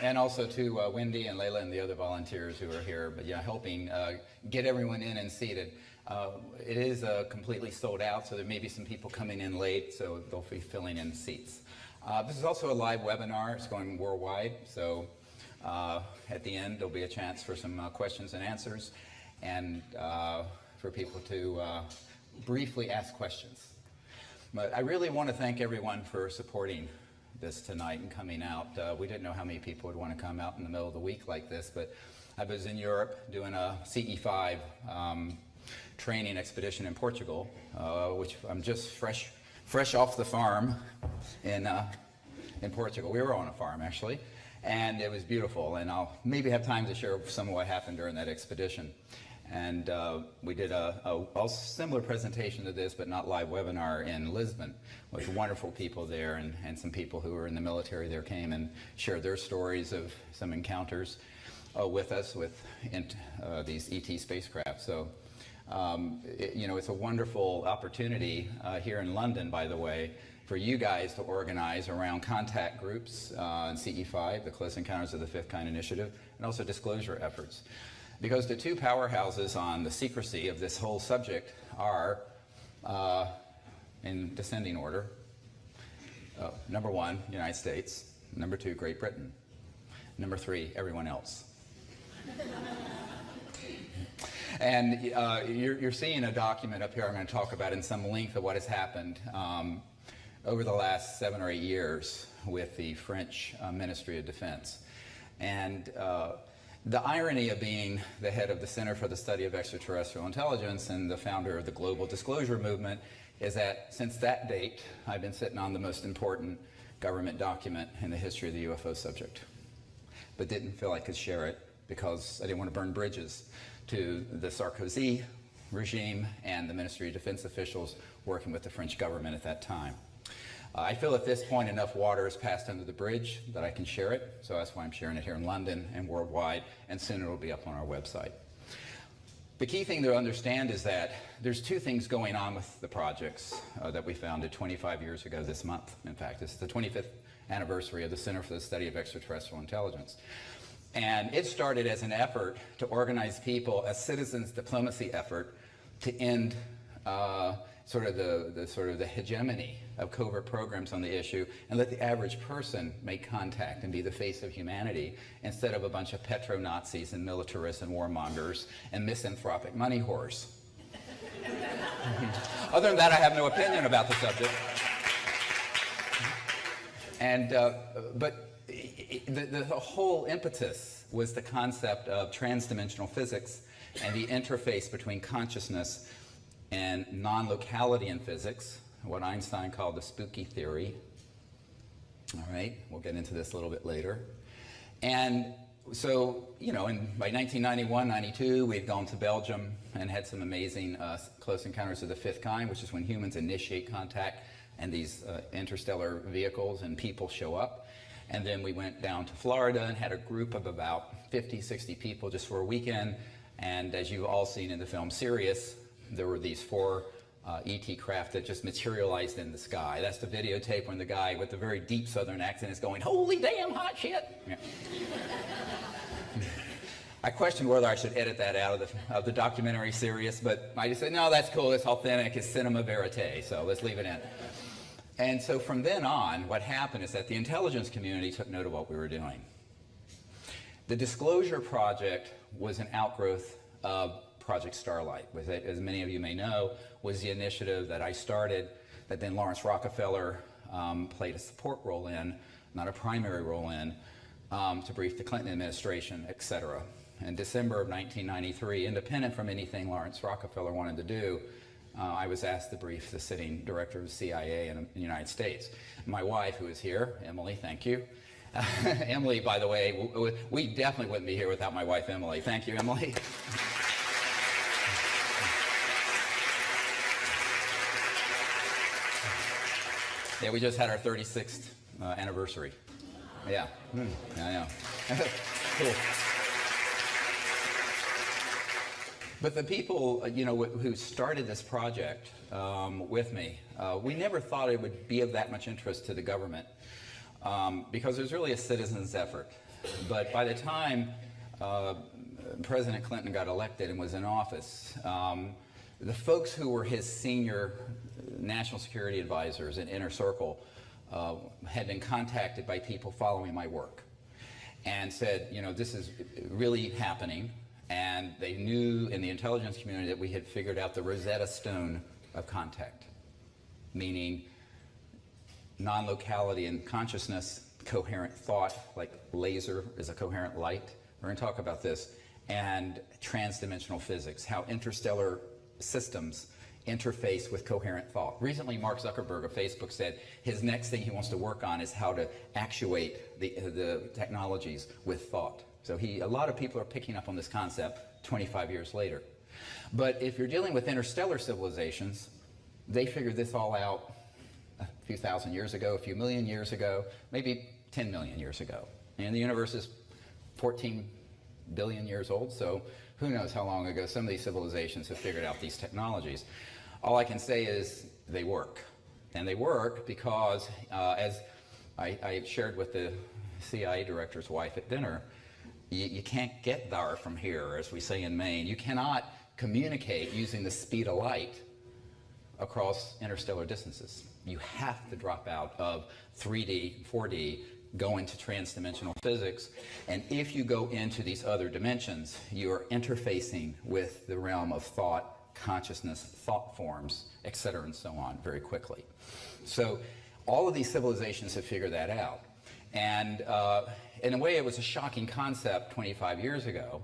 And also to Wendy and Layla and the other volunteers who are here, but yeah, helping get everyone in and seated. It is completely sold out, so there may be some people coming in late, so they'll be filling in seats. This is also a live webinar. It's going worldwide, so at the end there'll be a chance for some questions and answers, and for people to briefly ask questions. But I really want to thank everyone for supporting this tonight and coming out. We didn't know how many people would want to come out in the middle of the week like this, but I was in Europe doing a CE5 training expedition in Portugal, which I'm just fresh off the farm in Portugal. We were on a farm actually, and it was beautiful, and I'll maybe have time to share some of what happened during that expedition. And we did a similar presentation to this, but not live webinar in Lisbon, with wonderful people there, and some people who were in the military there came and shared their stories of some encounters with us with these ET spacecraft. So, it's a wonderful opportunity here in London, by the way, for you guys to organize around contact groups in CE5, the Close Encounters of the Fifth Kind Initiative, and also disclosure efforts. Because the two powerhouses on the secrecy of this whole subject are, in descending order, number 1, United States, number 2, Great Britain, number 3, everyone else. And you're seeing a document up here I'm going to talk about in some length of what has happened over the last 7 or 8 years with the French Ministry of Defense. And the irony of being the head of the Center for the Study of Extraterrestrial Intelligence and the founder of the Global Disclosure Movement is that since that date, I've been sitting on the most important government document in the history of the UFO subject, but didn't feel I could share it because I didn't want to burn bridges to the Sarkozy regime and the Ministry of Defense officials working with the French government at that time. I feel at this point enough water has passed under the bridge that I can share it, so that's why I'm sharing it here in London and worldwide, and soon it'll be up on our website. The key thing to understand is that there's two things going on with the projects that we founded 25 years ago this month. In fact, it's the 25th anniversary of the Center for the Study of Extraterrestrial Intelligence. And it started as an effort to organize people, a citizens diplomacy effort, to end sort of the hegemony of covert programs on the issue and let the average person make contact and be the face of humanity instead of a bunch of petro-Nazis and militarists and warmongers and misanthropic money whores. Other than that, I have no opinion about the subject. And, but the whole impetus was the concept of transdimensional physics and the interface between consciousness and non-locality in physics, what Einstein called the spooky theory. All right, we'll get into this a little bit later. And so, by 1991, 92, we'd gone to Belgium and had some amazing close encounters of the fifth kind, which is when humans initiate contact and these interstellar vehicles and people show up. And then we went down to Florida and had a group of about 50, 60 people just for a weekend. And as you've all seen in the film Sirius, there were these 4 ET craft that just materialized in the sky. That's the videotape when the guy with the very deep southern accent is going, "Holy damn hot shit!" Yeah. I questioned whether I should edit that out of the documentary Sirius, but I just said, no, that's cool, it's authentic, it's cinema verite, so let's leave it in. And so from then on, what happened is that the intelligence community took note of what we were doing. The Disclosure Project was an outgrowth of Project Starlight, which, as many of you may know, was the initiative that I started, that then Lawrence Rockefeller played a support role in, not a primary role in, to brief the Clinton administration, etc. In December of 1993, independent from anything Lawrence Rockefeller wanted to do, I was asked to brief the sitting director of the CIA in the United States. My wife, who is here, Emily, thank you. Emily, by the way, we definitely wouldn't be here without my wife, Emily. Thank you, Emily. Yeah, we just had our 36th anniversary. Yeah, I know. Cool. But the people, who started this project with me, we never thought it would be of that much interest to the government because there's really a citizen's effort. But by the time President Clinton got elected and was in office, the folks who were his senior national security advisors in Inner Circle had been contacted by people following my work and said, you know, this is really happening. And they knew in the intelligence community that we had figured out the Rosetta Stone of contact, meaning non-locality in consciousness, coherent thought, like laser is a coherent light. We're going to talk about this. And transdimensional physics, how interstellar systems interface with coherent thought. Recently, Mark Zuckerberg of Facebook said his next thing he wants to work on is how to actuate the technologies with thought. So a lot of people are picking up on this concept 25 years later. But if you're dealing with interstellar civilizations, they figured this all out a few thousand years ago, a few million years ago, maybe 10 million years ago. And the universe is 14 billion years old, so who knows how long ago some of these civilizations have figured out these technologies. All I can say is they work. And they work because, as I shared with the CIA director's wife at dinner, you can't get there from here, as we say in Maine. You cannot communicate using the speed of light across interstellar distances. You have to drop out of 3D, 4D, go into transdimensional physics, and if you go into these other dimensions, you're interfacing with the realm of thought, consciousness, thought forms, et cetera, and so on very quickly. So all of these civilizations have figured that out. And in a way, it was a shocking concept 25 years ago,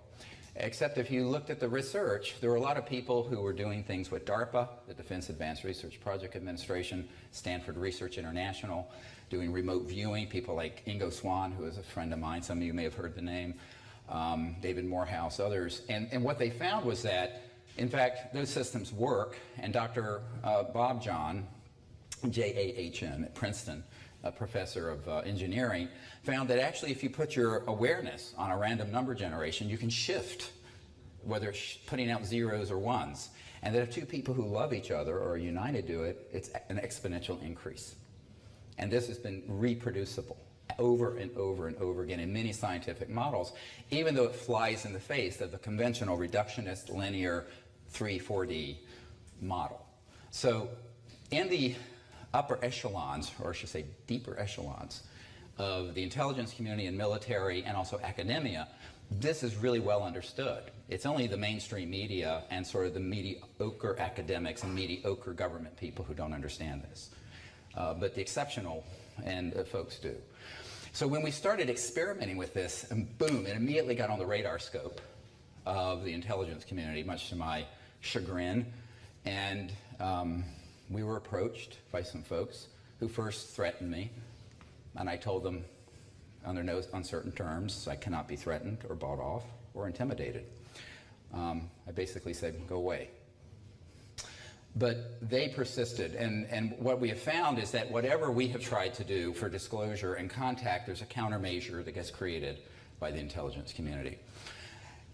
except if you looked at the research, there were a lot of people who were doing things with DARPA, the Defense Advanced Research Project Administration, Stanford Research International, doing remote viewing, people like Ingo Swann, who is a friend of mine, some of you may have heard the name, David Morehouse, others. And what they found was that, in fact, those systems work, and Dr. Bob John, J-A-H-N at Princeton, a professor of engineering, found that actually if you put your awareness on a random number generation, you can shift, whether it's putting out zeros or ones. And that if two people who love each other or are united do it, it's an exponential increase. And this has been reproducible over and over and over again in many scientific models, even though it flies in the face of the conventional reductionist linear 3-4D model. So in the upper echelons, or I should say deeper echelons, of the intelligence community and military and also academia, this is really well understood. It's only the mainstream media and sort of the mediocre academics and mediocre government people who don't understand this. But the exceptional folks do. So when we started experimenting with this, and boom, it immediately got on the radar scope of the intelligence community, much to my chagrin. And we were approached by some folks who first threatened me. And I told them under no uncertain terms, I cannot be threatened or bought off or intimidated. I basically said, go away. But they persisted, and what we have found is that whatever we have tried to do for disclosure and contact, there's a countermeasure that gets created by the intelligence community.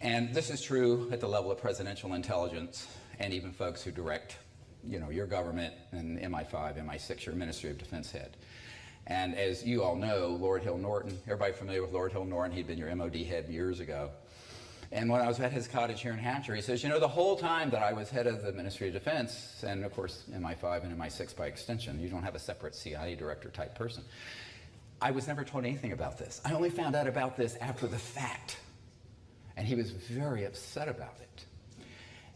And this is true at the level of presidential intelligence and even folks who direct, you know, your government and MI5, MI6, your Ministry of Defense head. And as you all know, Lord Hill Norton, everybody familiar with Lord Hill Norton? He'd been your MOD head years ago. And when I was at his cottage here in Hampshire, he says, you know, the whole time that I was head of the Ministry of Defense, and of course MI5 and MI6 by extension, you don't have a separate CIA director type person, I was never told anything about this. I only found out about this after the fact. And he was very upset about it.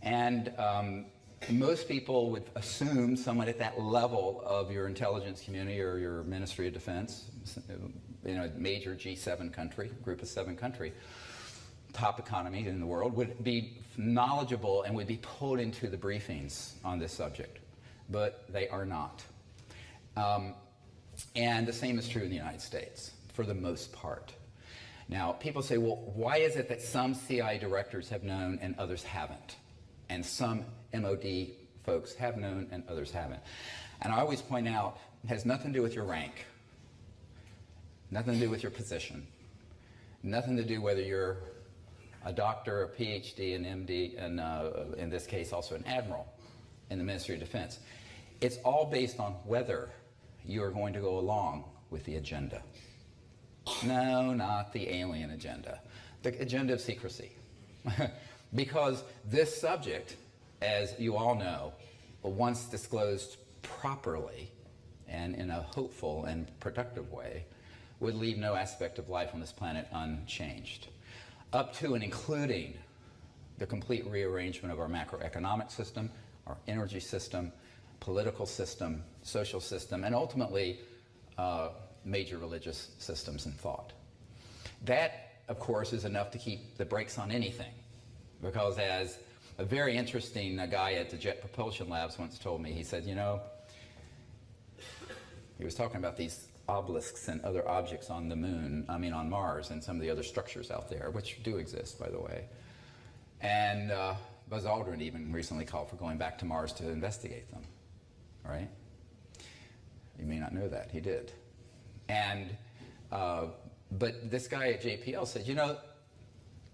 And most people would assume someone at that level of your intelligence community or your Ministry of Defense, you know, major G7 country, group of 7 country, top economy in the world, would be knowledgeable and would be pulled into the briefings on this subject. But they are not. And the same is true in the United States, for the most part. Now, people say, well, why is it that some CIA directors have known and others haven't? And some MOD folks have known and others haven't. And I always point out, it has nothing to do with your rank, nothing to do with your position, nothing to do whether you're a doctor, a PhD, an MD, and in this case also an admiral in the Ministry of Defense. It's all based on whether you are going to go along with the agenda. No, not the alien agenda. The agenda of secrecy. Because this subject, as you all know, once disclosed properly and in a hopeful and productive way, would leave no aspect of life on this planet unchanged, up to and including the complete rearrangement of our macroeconomic system, our energy system, political system, social system, and ultimately major religious systems and thought. That, of course, is enough to keep the brakes on anything, because as a very interesting guy at the Jet Propulsion Labs once told me, he said, you know, he was talking about these obelisks and other objects on the moon, on Mars, and some of the other structures out there, which do exist, by the way. And Buzz Aldrin even recently called for going back to Mars to investigate them, right? You may not know that, he did. And, but this guy at JPL said, you know,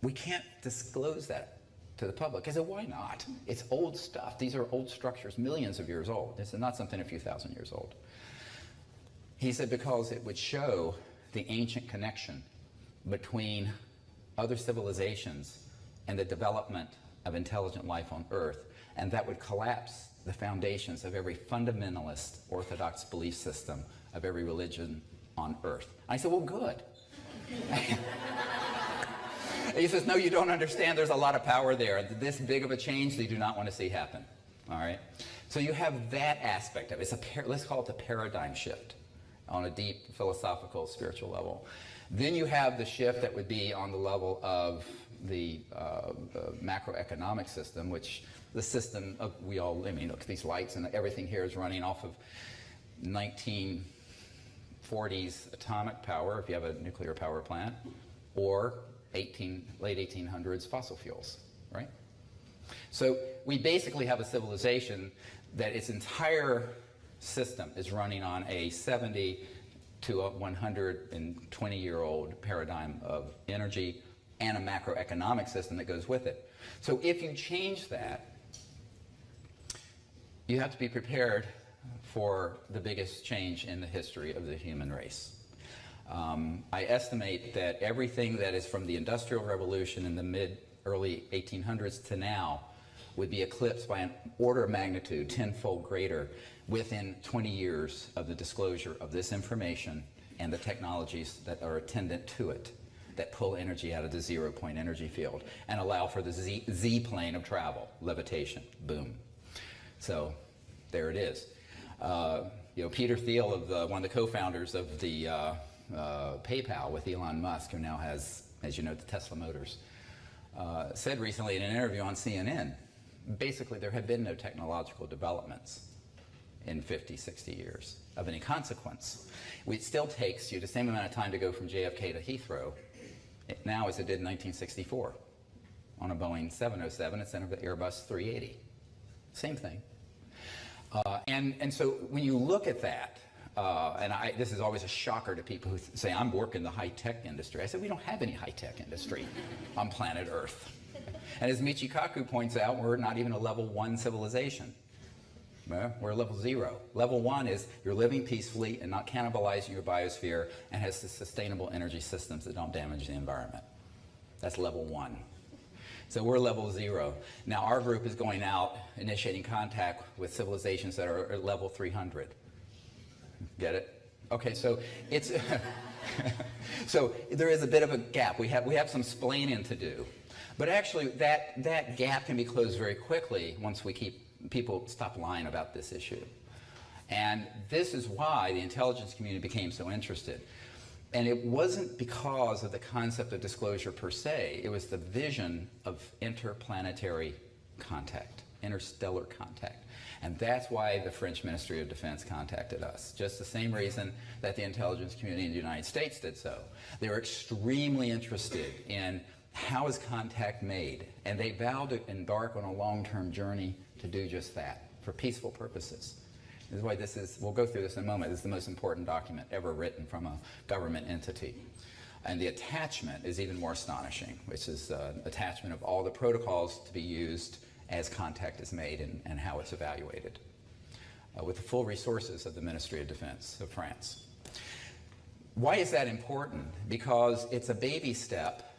we can't disclose that to the public. I said, why not? It's old stuff. These are old structures, millions of years old. This is not something a few thousand years old. He said because it would show the ancient connection between other civilizations and the development of intelligent life on Earth, and that would collapse the foundations of every fundamentalist orthodox belief system of every religion on Earth. I said, well, good. He says, no, you don't understand. There's a lot of power there. This big of a change they do not want to see happen. All right? So you have that aspect of it. Let's call it the paradigm shift on a deep philosophical, spiritual level. Then you have the shift that would be on the level of the macroeconomic system, which the system of look, these lights and everything here is running off of 1940s atomic power, if you have a nuclear power plant, or late 1800s fossil fuels, right? So we basically have a civilization that its entire system is running on a 70 to a 120-year-old paradigm of energy and a macroeconomic system that goes with it. So if you change that, you have to be prepared for the biggest change in the history of the human race. I estimate that everything that is from the Industrial Revolution in the early 1800s to now would be eclipsed by an order of magnitude, tenfold greater, within 20 years of the disclosure of this information and the technologies that are attendant to it, that pull energy out of the zero-point energy field and allow for the Z-plane of travel, levitation, boom. So there it is. Peter Thiel, one of the co-founders of the PayPal with Elon Musk, who now has, as you know, the Tesla Motors, said recently in an interview on CNN, basically there have been no technological developments in 50, 60 years of any consequence. It still takes you the same amount of time to go from JFK to Heathrow now as it did in 1964 on a Boeing 707 instead of the Airbus 380. Same thing. And so when you look at that, this is always a shocker to people who say, I'm working the high-tech industry. I said, we don't have any high-tech industry on planet Earth. And as Michio Kaku points out, we're not even a level 1 civilization. We're level 0. Level 1 is you're living peacefully and not cannibalizing your biosphere and has the sustainable energy systems that don't damage the environment. That's level 1. So we're level 0. Now our group is going out, initiating contact with civilizations that are at level 300. Get it? Okay, so it's so there is a bit of a gap. We have some splaining to do, but actually that gap can be closed very quickly once people stop lying about this issue. And this is why the intelligence community became so interested. And it wasn't because of the concept of disclosure per se, it was the vision of interplanetary contact, interstellar contact. And that's why the French Ministry of Defense contacted us. Just the same reason that the intelligence community in the United States did so. They were extremely interested in how is contact made, and they vowed to embark on a long-term journey to do just that, for peaceful purposes. This is why this is, we'll go through this in a moment, this is the most important document ever written from a government entity. And the attachment is even more astonishing, which is attachment of all the protocols to be used as contact is made and how it's evaluated, with the full resources of the Ministry of Defense of France. Why is that important? Because it's a baby step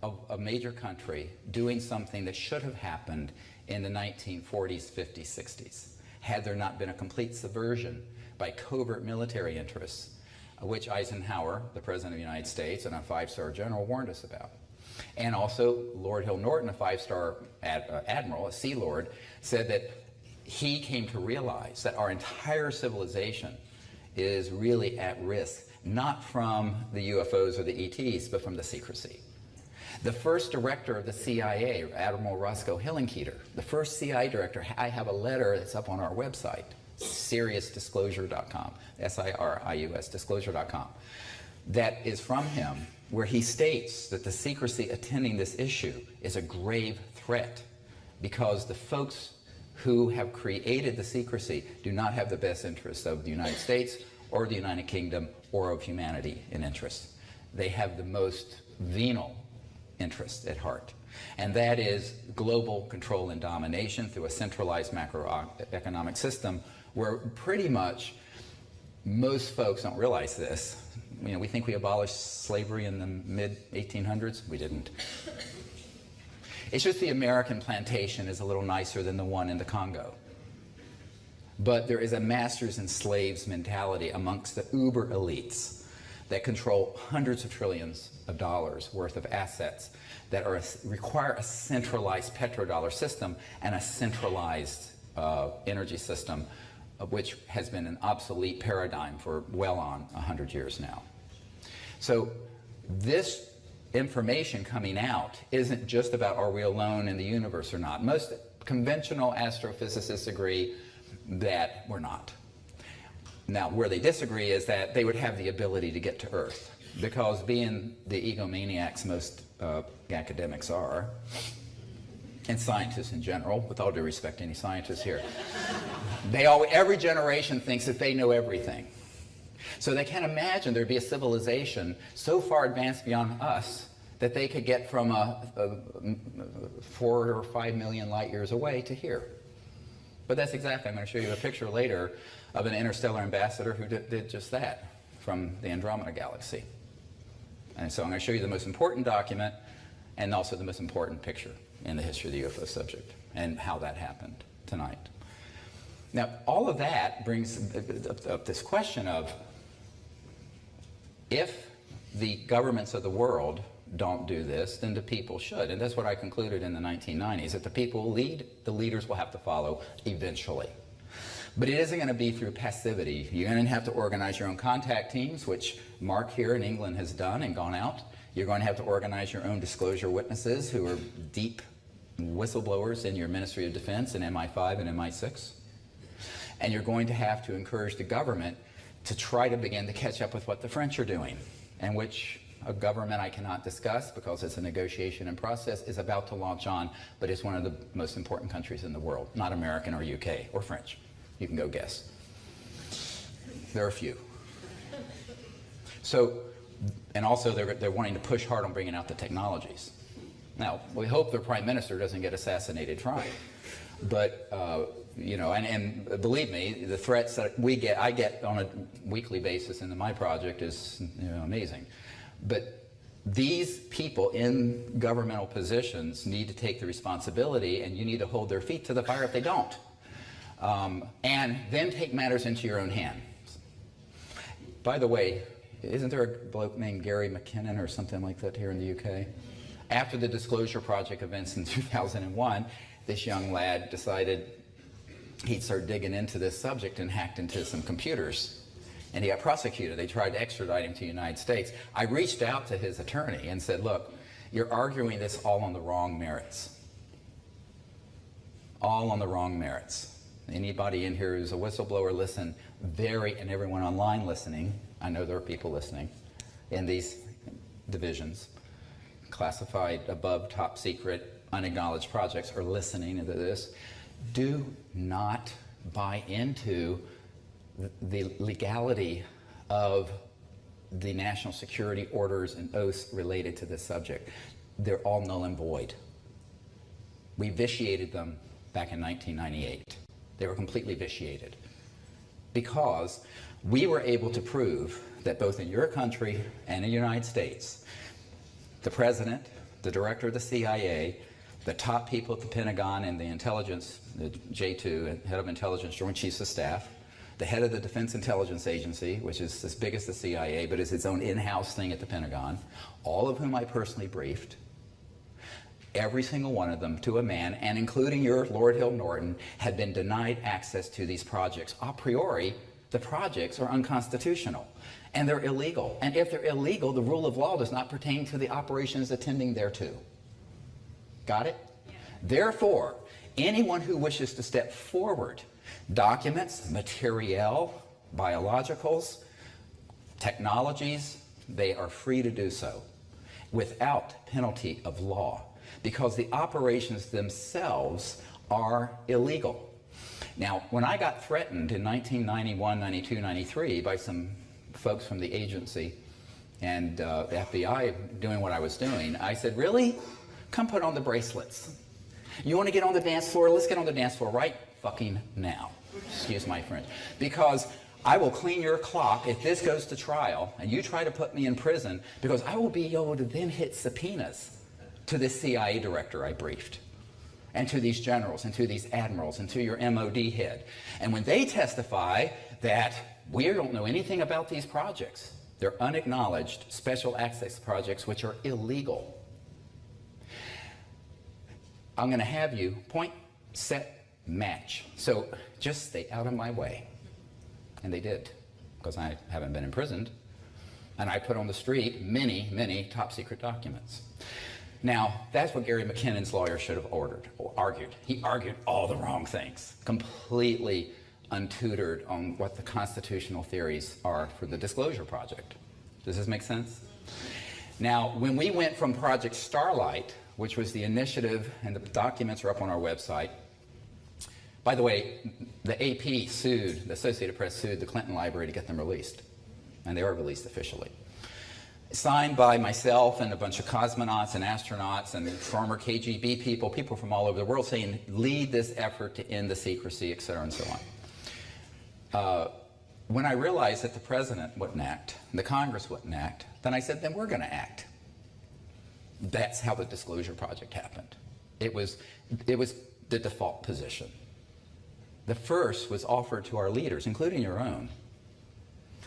of a major country doing something that should have happened in the 1940s, 50s, 60s, had there not been a complete subversion by covert military interests, which Eisenhower, the President of the United States, and a five-star general warned us about. And also Lord Hill Norton, a five-star admiral, a Sea Lord, said that he came to realize that our entire civilization is really at risk, not from the UFOs or the ETs, but from the secrecy. The first director of the CIA, Admiral Roscoe Hillenkoetter, the first CIA director, I have a letter that's up on our website, SiriusDisclosure.com, S-I-R-I-U-S, disclosure.com, that is from him, where he states that the secrecy attending this issue is a grave threat because the folks who have created the secrecy do not have the best interests of the United States or the United Kingdom or of humanity in interest. They have the most venal interest at heart, and that is global control and domination through a centralized macroeconomic system where pretty much most folks don't realize this. You know, we think we abolished slavery in the mid-1800s. We didn't. It's just the American plantation is a little nicer than the one in the Congo. But there is a masters and slaves mentality amongst the uber elites that control hundreds of trillions of dollars worth of assets that require a centralized petrodollar system and a centralized energy system, which has been an obsolete paradigm for well on 100 years now. So this information coming out isn't just about are we alone in the universe or not. Most conventional astrophysicists agree that we're not. Now, where they disagree is that they would have the ability to get to Earth, because being the egomaniacs most academics are, and scientists in general, with all due respect to any scientists here, every generation thinks that they know everything. So they can't imagine there'd be a civilization so far advanced beyond us that they could get from 4 or 5 million light years away to here. But that's exactly, I'm going to show you a picture later of an interstellar ambassador who did just that from the Andromeda Galaxy. And so I'm going to show you the most important document and also the most important picture in the history of the UFO subject and how that happened tonight. Now, all of that brings up this question of, if the governments of the world don't do this, then the people should. And that's what I concluded in the 1990s, that the people lead, the leaders will have to follow eventually. But it isn't going to be through passivity. You're going to have to organize your own contact teams, which Mark here in England has done and gone out. You're going to have to organize your own disclosure witnesses who are deep whistleblowers in your Ministry of Defense and MI5 and MI6. And you're going to have to encourage the government to try to begin to catch up with what the French are doing, and which a government I cannot discuss because it's a negotiation and process is about to launch on, but it's one of the most important countries in the world, not American or UK or French. You can go guess. There are a few. So, and also they're wanting to push hard on bringing out the technologies. Now, we hope their prime minister doesn't get assassinated trying. But, you know, and believe me, the threats that I get on a weekly basis into my project is, you know, amazing. But these people in governmental positions need to take the responsibility, and you need to hold their feet to the fire if they don't. And then take matters into your own hands. By the way, isn't there a bloke named Gary McKinnon or something like that here in the UK? After the Disclosure Project events in 2001, this young lad decided he'd start digging into this subject and hacked into some computers. And he got prosecuted. They tried to extradite him to the United States. I reached out to his attorney and said, look, you're arguing this all on the wrong merits. All on the wrong merits. Anybody in here who's a whistleblower, listen, and everyone online listening, I know there are people listening in these divisions, classified above top secret, unacknowledged projects are listening to this. Do not buy into the legality of the national security orders and oaths related to this subject. They're all null and void. We vitiated them back in 1998. They were completely vitiated because we were able to prove that both in your country and in the United States, the president, the director of the CIA, the top people at the Pentagon and the intelligence, the J2, head of intelligence, Joint Chiefs of Staff, the head of the Defense Intelligence Agency, which is as big as the CIA, but is its own in-house thing at the Pentagon, all of whom I personally briefed, every single one of them to a man, and including your Lord Hill Norton, had been denied access to these projects. A priori, the projects are unconstitutional, and they're illegal. And if they're illegal, the rule of law does not pertain to the operations attending thereto. Got it? Yeah. Therefore, anyone who wishes to step forward, documents, materiel, biologicals, technologies, they are free to do so without penalty of law, because the operations themselves are illegal. Now, when I got threatened in 1991, 92, 93 by some folks from the agency and the FBI doing what I was doing, I said, really? Come put on the bracelets. You want to get on the dance floor? Let's get on the dance floor right fucking now. Excuse my French. Because I will clean your clock if this goes to trial and you try to put me in prison, because I will be able to then hit subpoenas to this CIA director I briefed, and to these generals, and to these admirals, and to your MOD head. And when they testify that we don't know anything about these projects, they're unacknowledged special access projects which are illegal, I'm going to have you point, set, match. So just stay out of my way. And they did, because I haven't been imprisoned. And I put on the street many, many top secret documents. Now, that's what Gary McKinnon's lawyer should have argued. He argued all the wrong things, completely untutored on what the constitutional theories are for the Disclosure Project. Does this make sense? Now, when we went from Project Starlight, which was the initiative, and the documents are up on our website. By the way, the AP sued, the Associated Press sued the Clinton Library to get them released. And they are released officially. Signed by myself and a bunch of cosmonauts and astronauts and former KGB people, people from all over the world, saying, lead this effort to end the secrecy, et cetera, and so on. When I realized that the president wouldn't act, and the Congress wouldn't act, then I said, then we're going to act. That's how the Disclosure Project happened. It was the default position. The first was offered to our leaders, including your own.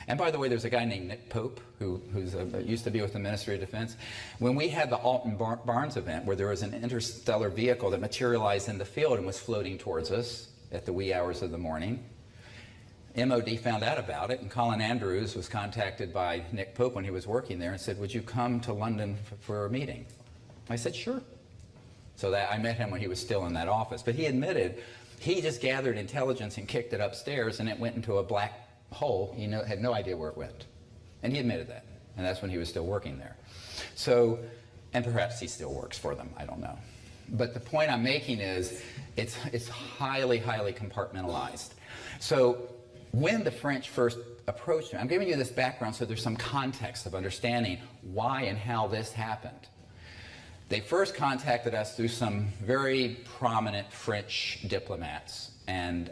And by the way, there's a guy named Nick Pope, who used to be with the Ministry of Defense. When we had the Alton Barnes event, where there was an interstellar vehicle that materialized in the field and was floating towards us at the wee hours of the morning, MOD found out about it, and Colin Andrews was contacted by Nick Pope when he was working there and said, would you come to London for a meeting? I said, sure. So that I met him when he was still in that office. But he admitted he just gathered intelligence and kicked it upstairs, and it went into a black hole. He had no idea where it went. And he admitted that. And that's when he was still working there. So, and perhaps he still works for them, I don't know. But the point I'm making is it's highly, highly compartmentalized. So when the French first approached me, I'm giving you this background so there's some context of understanding why and how this happened. They first contacted us through some very prominent French diplomats, and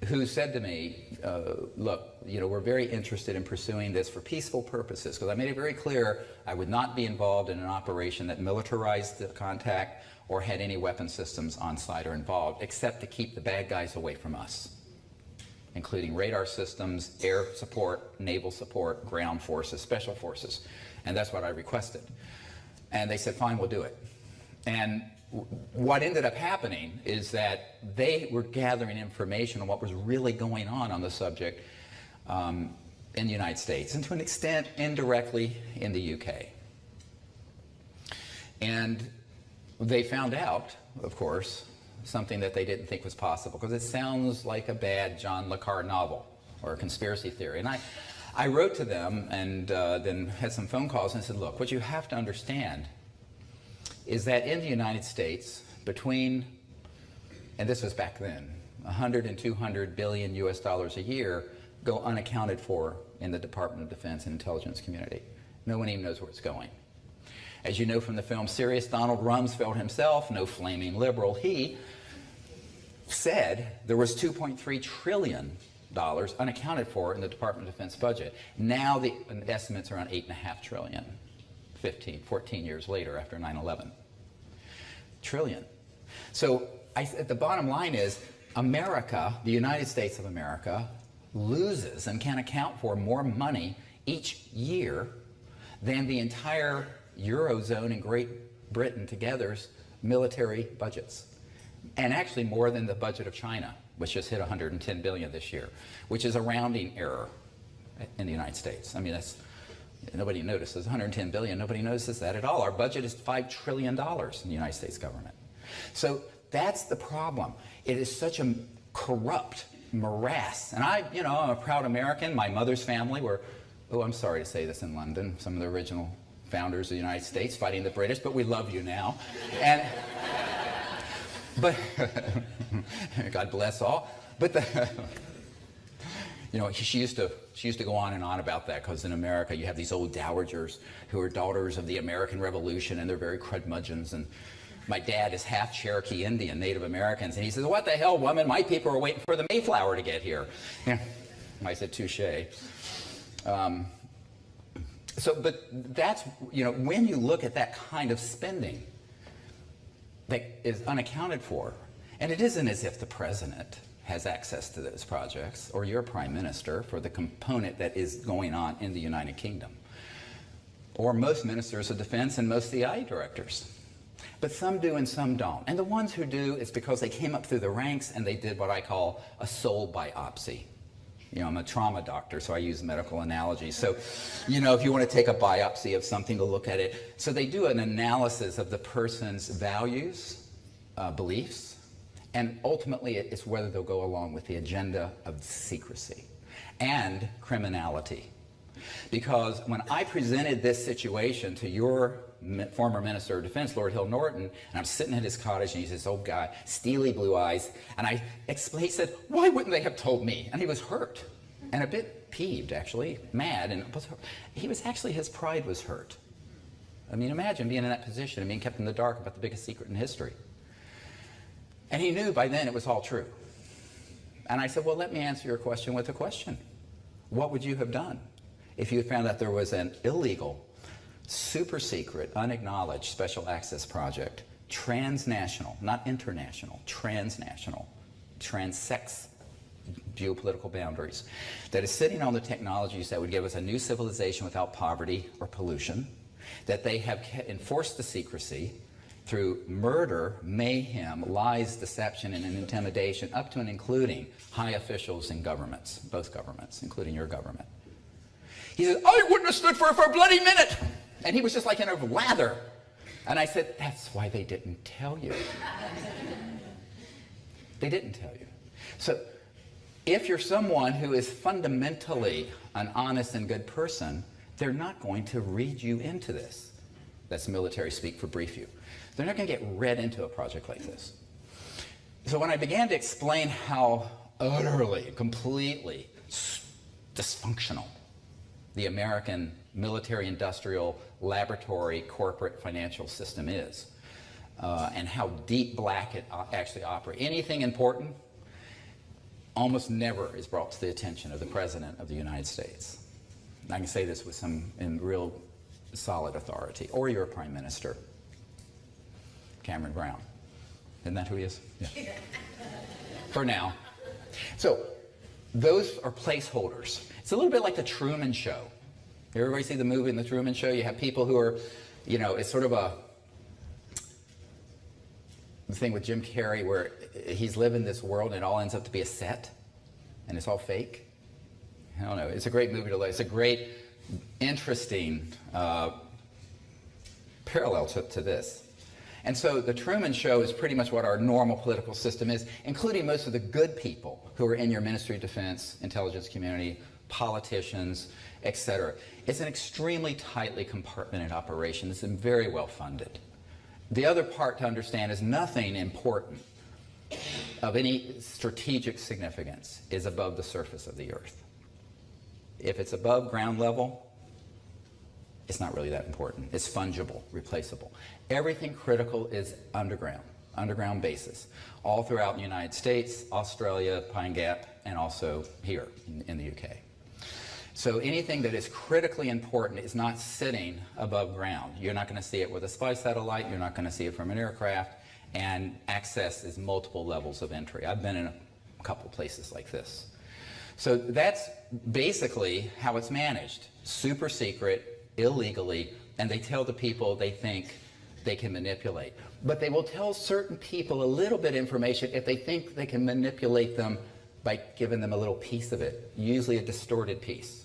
who said to me, look, we're very interested in pursuing this for peaceful purposes, because I made it very clear I would not be involved in an operation that militarized the contact or had any weapon systems on site or involved, except to keep the bad guys away from us, including radar systems, air support, naval support, ground forces, special forces. And that's what I requested. And they said, fine, we'll do it. And what ended up happening is that they were gathering information on what was really going on the subject in the United States, and to an extent, indirectly, in the UK. And they found out, of course, something that they didn't think was possible, because it sounds like a bad John le Carré novel or a conspiracy theory. And I wrote to them and then had some phone calls and said, look, what you have to understand is that in the United States, between, and this was back then, 100 and 200 billion US dollars a year go unaccounted for in the Department of Defense and intelligence community. No one even knows where it's going. As you know from the film Sirius, Donald Rumsfeld himself, no flaming liberal, he said there was $2.3 trillion unaccounted for in the Department of Defense budget. Now the estimates are around $8.5 trillion, 14 years later after 9/11. Trillion. So the bottom line is America, the United States of America, loses and can account for more money each year than the entire Eurozone and Great Britain together's military budgets. And actually more than the budget of China, which just hit $110 billion this year, which is a rounding error in the United States. I mean, nobody notices. 110 billion, nobody notices that at all. Our budget is $5 trillion in the United States government. So that's the problem. It is such a corrupt morass. And I'm a proud American. My mother's family were, I'm sorry to say this in London, some of the original founders of the United States fighting the British, but we love you now. And but God bless all. But she used to go on and on about that, because in America you have these old dowagers who are daughters of the American Revolution, and they're very curmudgeons. And my dad is half Cherokee Indian, Native Americans, and he says, "What the hell, woman? My people are waiting for the Mayflower to get here." Yeah. I said, "Touche." But that's, when you look at that kind of spending that is unaccounted for, and it isn't as if the president has access to those projects, or your prime minister, for the component that is going on in the United Kingdom, or most ministers of defense and most CI directors. But some do and some don't. And the ones who do, it's because they came up through the ranks and they did what I call a soul biopsy. I'm a trauma doctor, so I use medical analogies. So, if you want to take a biopsy of something to look at it, so they do an analysis of the person's values, beliefs, and ultimately it's whether they'll go along with the agenda of secrecy and criminality. Because when I presented this situation to your former Minister of Defense, Lord Hill Norton, and I'm sitting at his cottage, and he's this old guy, steely blue eyes, and I explained, he said, "Why wouldn't they have told me?" And he was hurt, and a bit peeved, actually, mad, and his pride was hurt. I mean, imagine being in that position and being kept in the dark about the biggest secret in history. And he knew by then it was all true. And I said, "Well, let me answer your question with a question. What would you have done if you had found out there was an illegal, super secret, unacknowledged special access project, transnational, not international, transnational, transects geopolitical boundaries, that is sitting on the technologies that would give us a new civilization without poverty or pollution, that they have enforced the secrecy through murder, mayhem, lies, deception, and intimidation, up to and including high officials in governments, both governments, including your government." He said, "I wouldn't have stood for it for a bloody minute." And he was just like in a lather. And I said, "That's why they didn't tell you." They didn't tell you. So if you're someone who is fundamentally an honest and good person, they're not going to read you into this. That's military speak for brief you. They're not going to get read into a project like this. So when I began to explain how utterly, completely dysfunctional the American military, industrial, laboratory, corporate, financial system is, and how deep black it actually operates. Anything important almost never is brought to the attention of the President of the United States. And I can say this with in real solid authority, or your Prime Minister, Cameron Brown. Isn't that who he is? Yeah. For now. So those are placeholders. It's a little bit like the Truman Show. Everybody see the movie in the Truman Show? You have people who are, it's sort of the thing with Jim Carrey where he's living this world and it all ends up to be a set and it's all fake. I don't know. It's a great movie to look. It's a great, interesting parallel to this. And so the Truman Show is pretty much what our normal political system is, including most of the good people who are in your Ministry of Defense, intelligence community, politicians, etc. It's an extremely tightly compartmented operation. It's been very well funded. The other part to understand is nothing important of any strategic significance is above the surface of the earth. If it's above ground level, it's not really that important. It's fungible, replaceable. Everything critical is underground. underground bases, all throughout the United States, Australia, Pine Gap, and also here in the UK. So anything that is critically important is not sitting above ground. You're not going to see it with a spy satellite, you're not going to see it from an aircraft, and access is multiple levels of entry. I've been in a couple places like this. So that's basically how it's managed. Super secret, illegally, and they tell the people they think they can manipulate. But they will tell certain people a little bit of information if they think they can manipulate them by giving them a little piece of it, usually a distorted piece.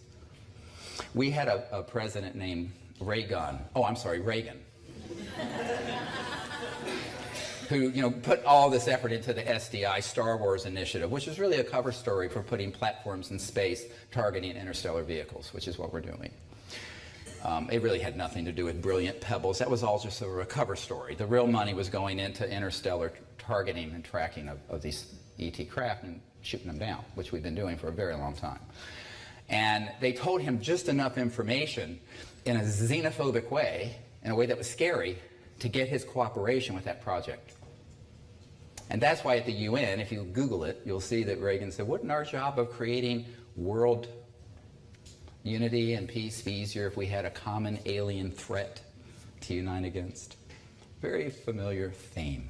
We had a president named Reagan, who put all this effort into the SDI Star Wars initiative, which is really a cover story for putting platforms in space targeting interstellar vehicles, which is what we're doing. It really had nothing to do with brilliant pebbles. That was all just a cover story. The real money was going into interstellar targeting and tracking of these ET craft and shooting them down, which we've been doing for a very long time. And they told him just enough information in a xenophobic way, in a way that was scary, to get his cooperation with that project. And that's why at the UN, if you Google it, you'll see that Reagan said, wouldn't our job of creating world unity and peace be easier if we had a common alien threat to unite against? Very familiar theme.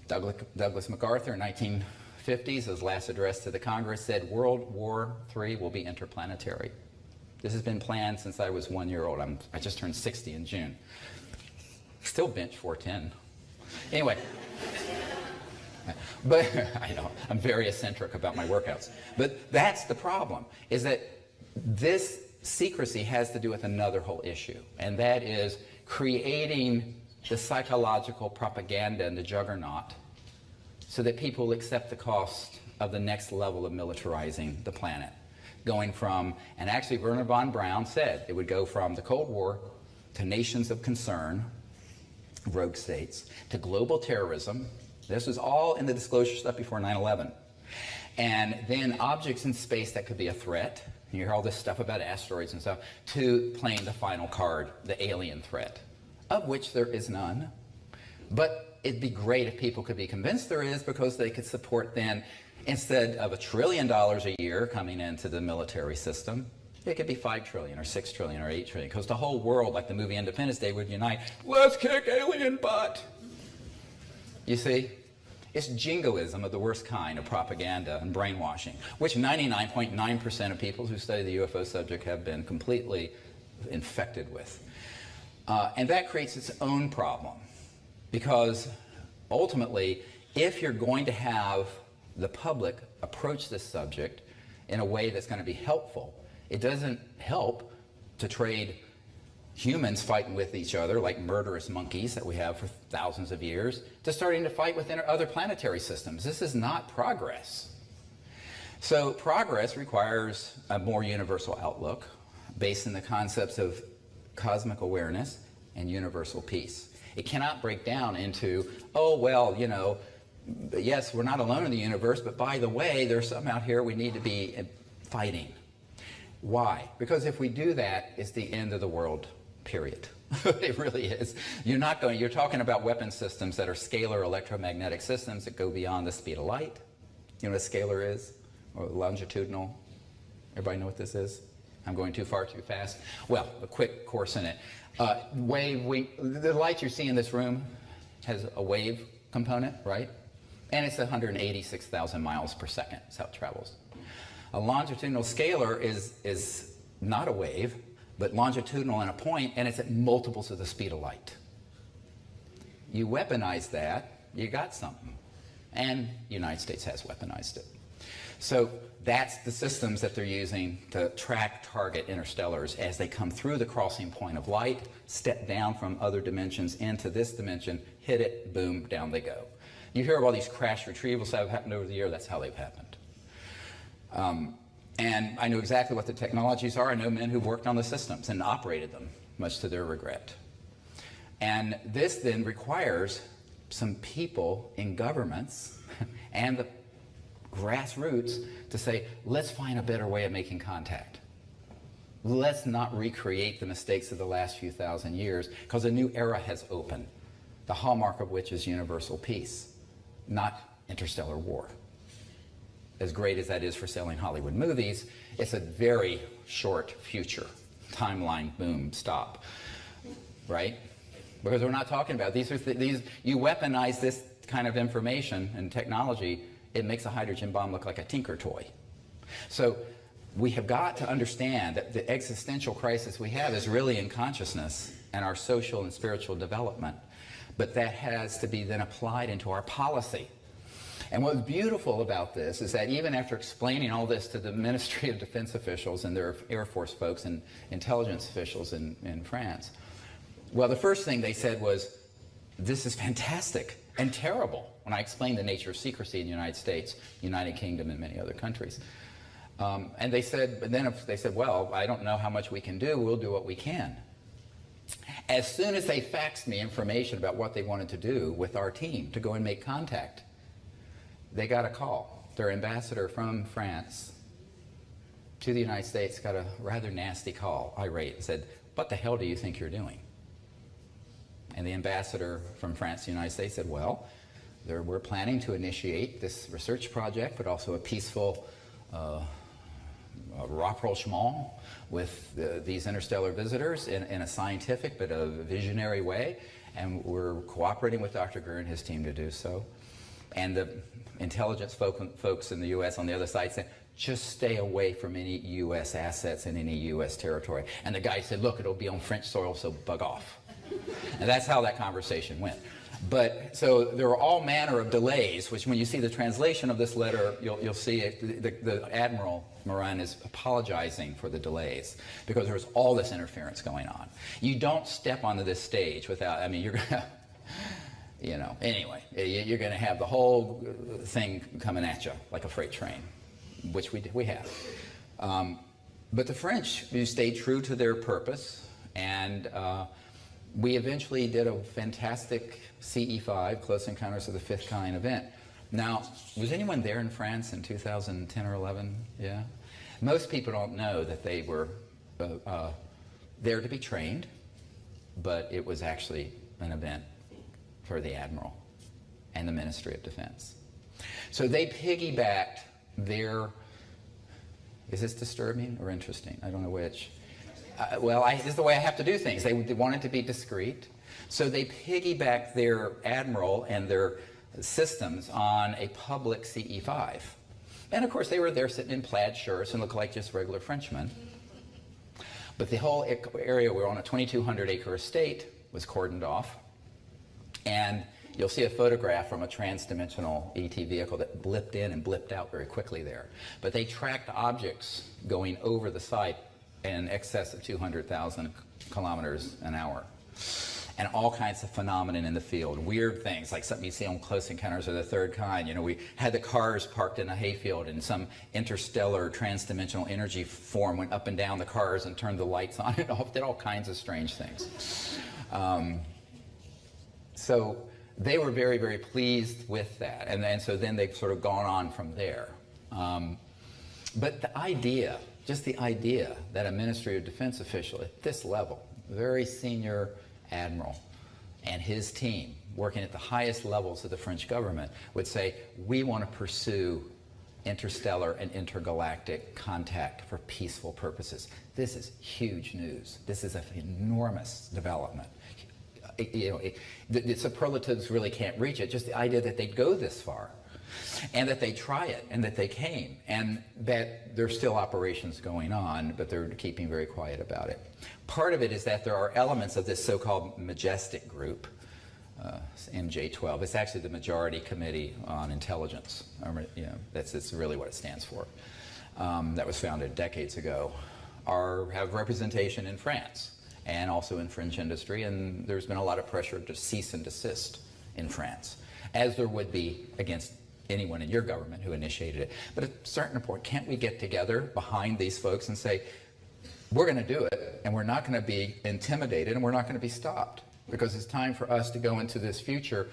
Douglas MacArthur in 1950s, his last address to the Congress, said World War III will be interplanetary. This has been planned since I was 1 year old. I just turned 60 in June. Still bench 410. Anyway. But I know, I'm very eccentric about my workouts. But that's the problem, is that this secrecy has to do with another whole issue, and that is creating the psychological propaganda and the juggernaut so that people will accept the cost of the next level of militarizing the planet. Going from, and actually Wernher von Braun said, it would go from the Cold War to nations of concern, rogue states, to global terrorism. This was all in the disclosure stuff before 9/11. And then objects in space that could be a threat. You hear all this stuff about asteroids and stuff, to playing the final card, the alien threat, of which there is none. But it'd be great if people could be convinced there is, because they could support then, instead of $1 trillion a year coming into the military system, it could be 5 trillion or 6 trillion or 8 trillion, because the whole world, like the movie Independence Day, would unite. Let's kick alien butt. You see? It's jingoism of the worst kind of propaganda and brainwashing, which 99.9% of people who study the UFO subject have been completely infected with. And that creates its own problem, because ultimately, if you're going to have the public approach this subject in a way that's going to be helpful, it doesn't help to trade humans fighting with each other like murderous monkeys that we have for thousands of years, to starting to fight within other planetary systems. This is not progress. So progress requires a more universal outlook based on the concepts of cosmic awareness and universal peace. It cannot break down into, oh, well, yes, we're not alone in the universe, but by the way, there's some out here we need to be fighting. Why? Because if we do that, it's the end of the world, period. It really is. You're talking about weapon systems that are scalar electromagnetic systems that go beyond the speed of light. You know what a scalar is? Or longitudinal? Everybody know what this is? I'm going too far, too fast? Well, a quick course in it. The light you see in this room has a wave component, right? And it's 186,000 miles per second. That's how it travels. A longitudinal scalar is not a wave, but longitudinal in a point, and it's at multiples of the speed of light. You weaponize that, you got something. And the United States has weaponized it. So that's the systems that they're using to track, target interstellars as they come through the crossing point of light, step down from other dimensions into this dimension, hit it, boom, down they go. You hear of all these crash retrievals that have happened over the year, that's how they've happened. And I know exactly what the technologies are. I know men who've worked on the systems and operated them, much to their regret. And this then requires some people in governments and the grassroots to say, let's find a better way of making contact. Let's not recreate the mistakes of the last few thousand years, because a new era has opened. the hallmark of which is universal peace, not interstellar war. As great as that is for selling Hollywood movies, it's a very short future. Timeline, boom, stop. Right? Because we're not talking about these. You weaponize this kind of information and technology, it makes a hydrogen bomb look like a tinker toy. So we have got to understand that the existential crisis we have is really in consciousness and our social and spiritual development. But that has to be then applied into our policy. And what's beautiful about this is that even after explaining all this to the Ministry of Defense officials and their Air Force folks and intelligence officials in France, well, the first thing they said was, this is fantastic and terrible, when I explained the nature of secrecy in the United States, United Kingdom, and many other countries. And they said, but then they said, well, I don't know how much we can do, we'll do what we can. As soon as they faxed me information about what they wanted to do with our team to go and make contact, they got a call. Their ambassador from France to the United States got a rather nasty call, irate, and said, what the hell do you think you're doing? And the ambassador from France to the United States said, well, we're planning to initiate this research project, but also a peaceful rapprochement with these interstellar visitors in a scientific but a visionary way, and we're cooperating with Dr. Greer and his team to do so. And the intelligence folks in the U.S. on the other side said, just stay away from any U.S. assets in any U.S. territory. And the guy said, look, it'll be on French soil, so bug off. And that's how that conversation went. But so there are all manner of delays, which when you see the translation of this letter, you'll see it, the Admiral Morin is apologizing for the delays because there's all this interference going on. You don't step onto this stage without, I mean, you're going to, you know, anyway, you're going to have the whole thing coming at you like a freight train, which we have. But the French stayed true to their purpose, and we eventually did a fantastic CE5, Close Encounters of the Fifth Kind event. Now, was anyone there in France in 2010 or 11? Yeah? Most people don't know that they were there to be trained, but it was actually an event for the Admiral and the Ministry of Defense. So they piggybacked their, is this disturbing or interesting? I don't know which. Well, this is the way I have to do things. They wanted to be discreet. So they piggybacked their Admiral and their systems on a public CE5. And of course, they were there sitting in plaid shirts and looked like just regular Frenchmen. But the whole area, we're on a 2,200 acre estate, was cordoned off. And you'll see a photograph from a trans-dimensional ET vehicle that blipped in and blipped out very quickly there. But they tracked objects going over the site in excess of 200,000 kilometers an hour. And all kinds of phenomena in the field, weird things like something you see on Close Encounters of the Third Kind. You know, we had the cars parked in a hayfield and some interstellar trans-dimensional energy form went up and down the cars and turned the lights on and off, did all kinds of strange things. So they were very, very pleased with that. And so then they've sort of gone on from there. But the idea, just the idea that a Ministry of Defense official at this level, very senior admiral, and his team, working at the highest levels of the French government, would say, we want to pursue interstellar and intergalactic contact for peaceful purposes. This is huge news. This is an enormous development. You know, the superlatives really can't reach it, just the idea that they'd go this far, and that they try it, and that they came, and that there's still operations going on, but they're keeping very quiet about it. Part of it is that there are elements of this so-called majestic group, MJ12. It's actually the Majority Committee on Intelligence. You know, that's really what it stands for. That was founded decades ago. Have representation in France and also in French industry, and there's been a lot of pressure to cease and desist in France, as there would be against anyone in your government who initiated it. But at a certain point, can't we get together behind these folks and say, we're going to do it, and we're not going to be intimidated, and we're not going to be stopped, because it's time for us to go into this future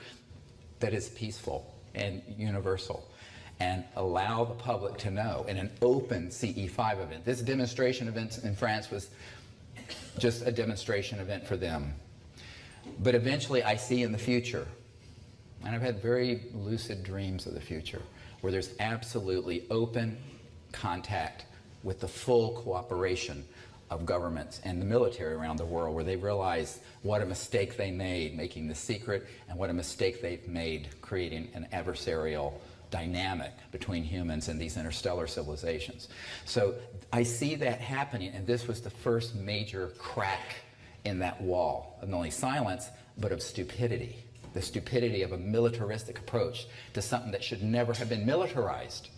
that is peaceful and universal, and allow the public to know in an open CE5 event. This demonstration event in France was just a demonstration event for them. But eventually I see in the future, and I've had very lucid dreams of the future, where there's absolutely open contact with the full cooperation of governments and the military around the world, where they realize what a mistake they made making this secret and what a mistake they've made creating an adversarial dynamic between humans and these interstellar civilizations. So I see that happening, and this was the first major crack in that wall of not only silence, but of stupidity. The stupidity of a militaristic approach to something that should never have been militarized.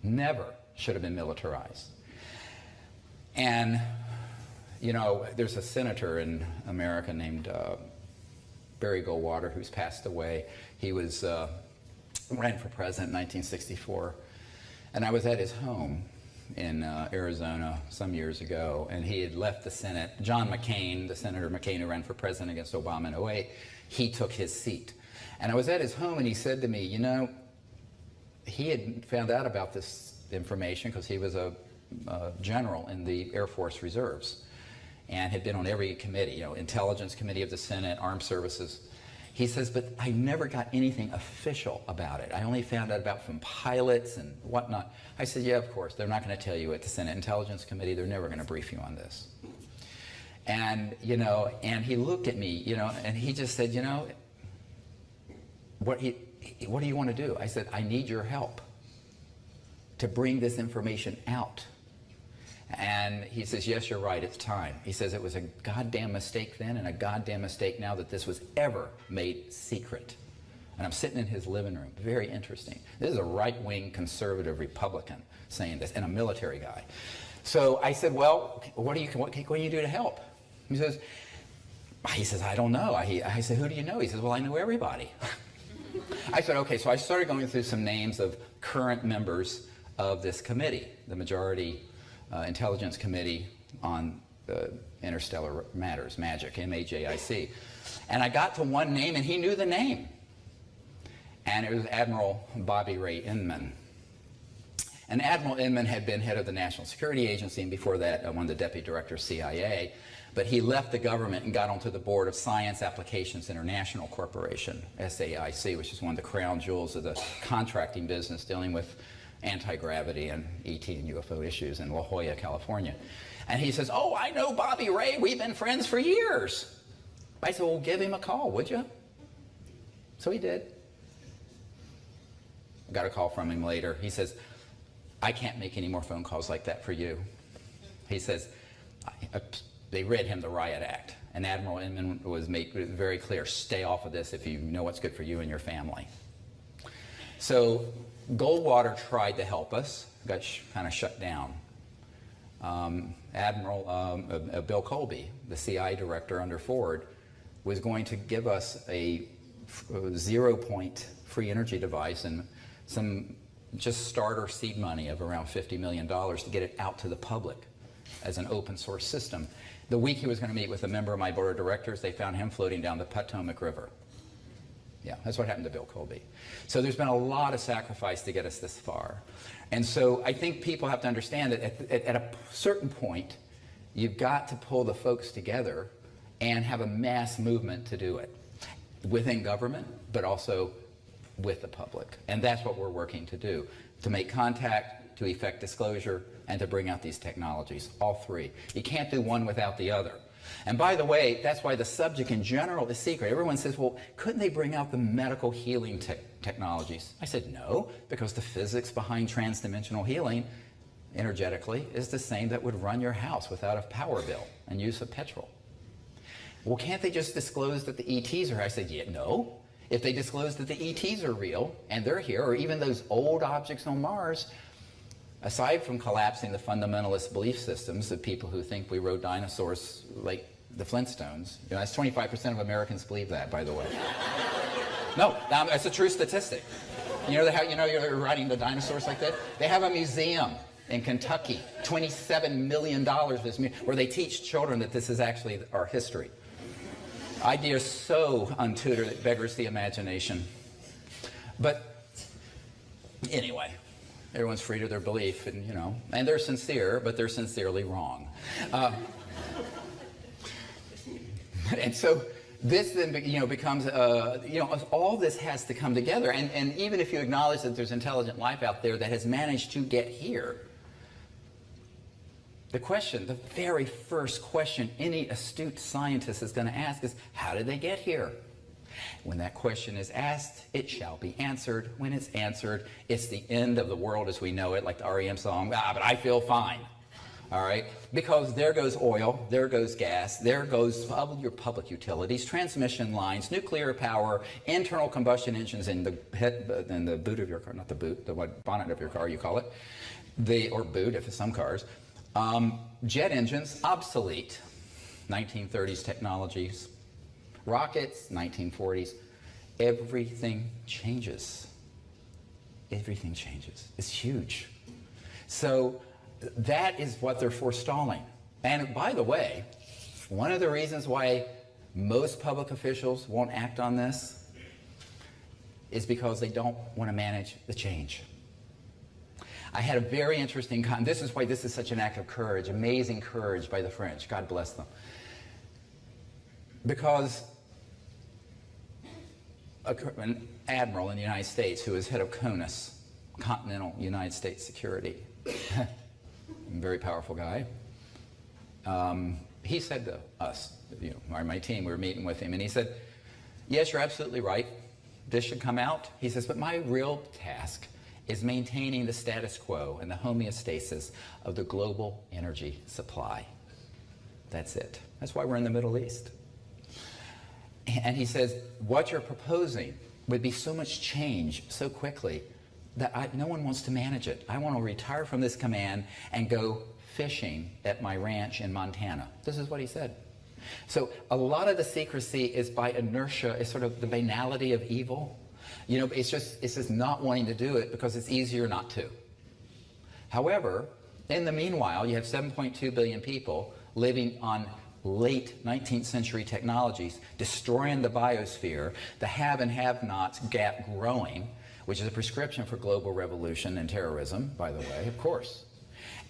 Never should have been militarized. And, you know, there's a senator in America named Barry Goldwater who's passed away. He was ran for president in 1964. And I was at his home in Arizona some years ago, and he had left the Senate. John McCain, the Senator McCain who ran for president against Obama in 2008, he took his seat. And I was at his home, and he said to me, you know, he had found out about this information because he was a general in the Air Force Reserves and had been on every committee, you know, Intelligence Committee of the Senate, Armed Services. He says, but I never got anything official about it. I only found out about from pilots and whatnot. I said, yeah, of course. They're not going to tell you at the Senate Intelligence Committee. They're never going to brief you on this. And, you know, and he looked at me, you know, and he just said, you know, what do you want to do? I said, I need your help to bring this information out. And he says, yes, you're right, it's time. He says it was a goddamn mistake then and a goddamn mistake now that this was ever made secret. And I'm sitting in his living room. Very interesting. This is a right-wing conservative Republican saying this, and a military guy. So I said, well, what can you do to help? He says, I don't know. I said, who do you know? He says, well, I know everybody. I said, okay, so I started going through some names of current members of this committee, the Majority Intelligence Committee on Interstellar Matters, MAGIC, M-A-J-I-C. And I got to one name, and he knew the name. And it was Admiral Bobby Ray Inman. And Admiral Inman had been head of the National Security Agency, and before that, one of the deputy directors of CIA. But he left the government and got onto the board of Science Applications International Corporation, SAIC, which is one of the crown jewels of the contracting business dealing with anti-gravity and ET and UFO issues in La Jolla, California. And he says, oh, I know Bobby Ray. We've been friends for years. I said, well, give him a call, would you? So he did. I got a call from him later. He says, I can't make any more phone calls like that for you. He says, they read him the Riot Act. And Admiral Inman was very clear, stay off of this if you know what's good for you and your family. So Goldwater tried to help us, got kind of shut down. Admiral Bill Colby, the CI director under Ford, was going to give us a 0-point free energy device and some just starter seed money of around $50 million to get it out to the public as an open source system. The week he was going to meet with a member of my board of directors, they found him floating down the Potomac River. Yeah, that's what happened to Bill Colby. So there's been a lot of sacrifice to get us this far. And so I think people have to understand that at a certain point, you've got to pull the folks together and have a mass movement to do it within government, but also with the public. And that's what we're working to do, to make contact, to effect disclosure, and to bring out these technologies, all three. You can't do one without the other. And by the way, that's why the subject in general is secret. Everyone says, well, couldn't they bring out the medical healing technologies? I said, no, because the physics behind transdimensional healing energetically is the same that would run your house without a power bill and use of petrol. Well, can't they just disclose that the ETs are here? I said, yeah, no. If they disclose that the ETs are real and they're here, or even those old objects on Mars, aside from collapsing the fundamentalist belief systems of people who think we rode dinosaurs like the Flintstones, you know, that's 25% of Americans believe that, by the way. No, that's a true statistic. You know how you're riding the dinosaurs like that? They have a museum in Kentucky, $27 million, where they teach children that this is actually our history. Ideas so untutored it beggars the imagination. But anyway, everyone's free to their belief, and you know, and they're sincere, but they're sincerely wrong. And so, This then, becomes, all this has to come together. And even if you acknowledge that there's intelligent life out there that has managed to get here, the very first question any astute scientist is going to ask is, how did they get here? When that question is asked, it shall be answered. When it's answered, it's the end of the world as we know it, like the REM song, but I feel fine. All right? Because there goes oil, there goes gas, there goes your public utilities, transmission lines, nuclear power, internal combustion engines in the boot of your car, not the boot, the bonnet of your car, you call it, or boot if it's some cars. Jet engines, obsolete. 1930s technologies. Rockets, 1940s. Everything changes. Everything changes. It's huge. So that is what they're forestalling. And by the way, one of the reasons why most public officials won't act on this is because they don't want to manage the change. I had a very interesting this is why this is such an act of courage, amazing courage by the French. God bless them. Because an admiral in the United States who is head of CONUS, Continental United States Security, very powerful guy, he said to us, my team, we were meeting with him, and he said, yes, you're absolutely right. This should come out. He says, but my real task is maintaining the status quo and the homeostasis of the global energy supply. That's it. That's why we're in the Middle East. And he says, what you're proposing would be so much change so quickly that no one wants to manage it. I want to retire from this command and go fishing at my ranch in Montana. This is what he said. So a lot of the secrecy is by inertia, it's sort of the banality of evil. It's just not wanting to do it because it's easier not to. However, in the meanwhile, you have 7.2 billion people living on late 19th century technologies, destroying the biosphere, the have and have-nots gap growing, which is a prescription for global revolution and terrorism, by the way, of course.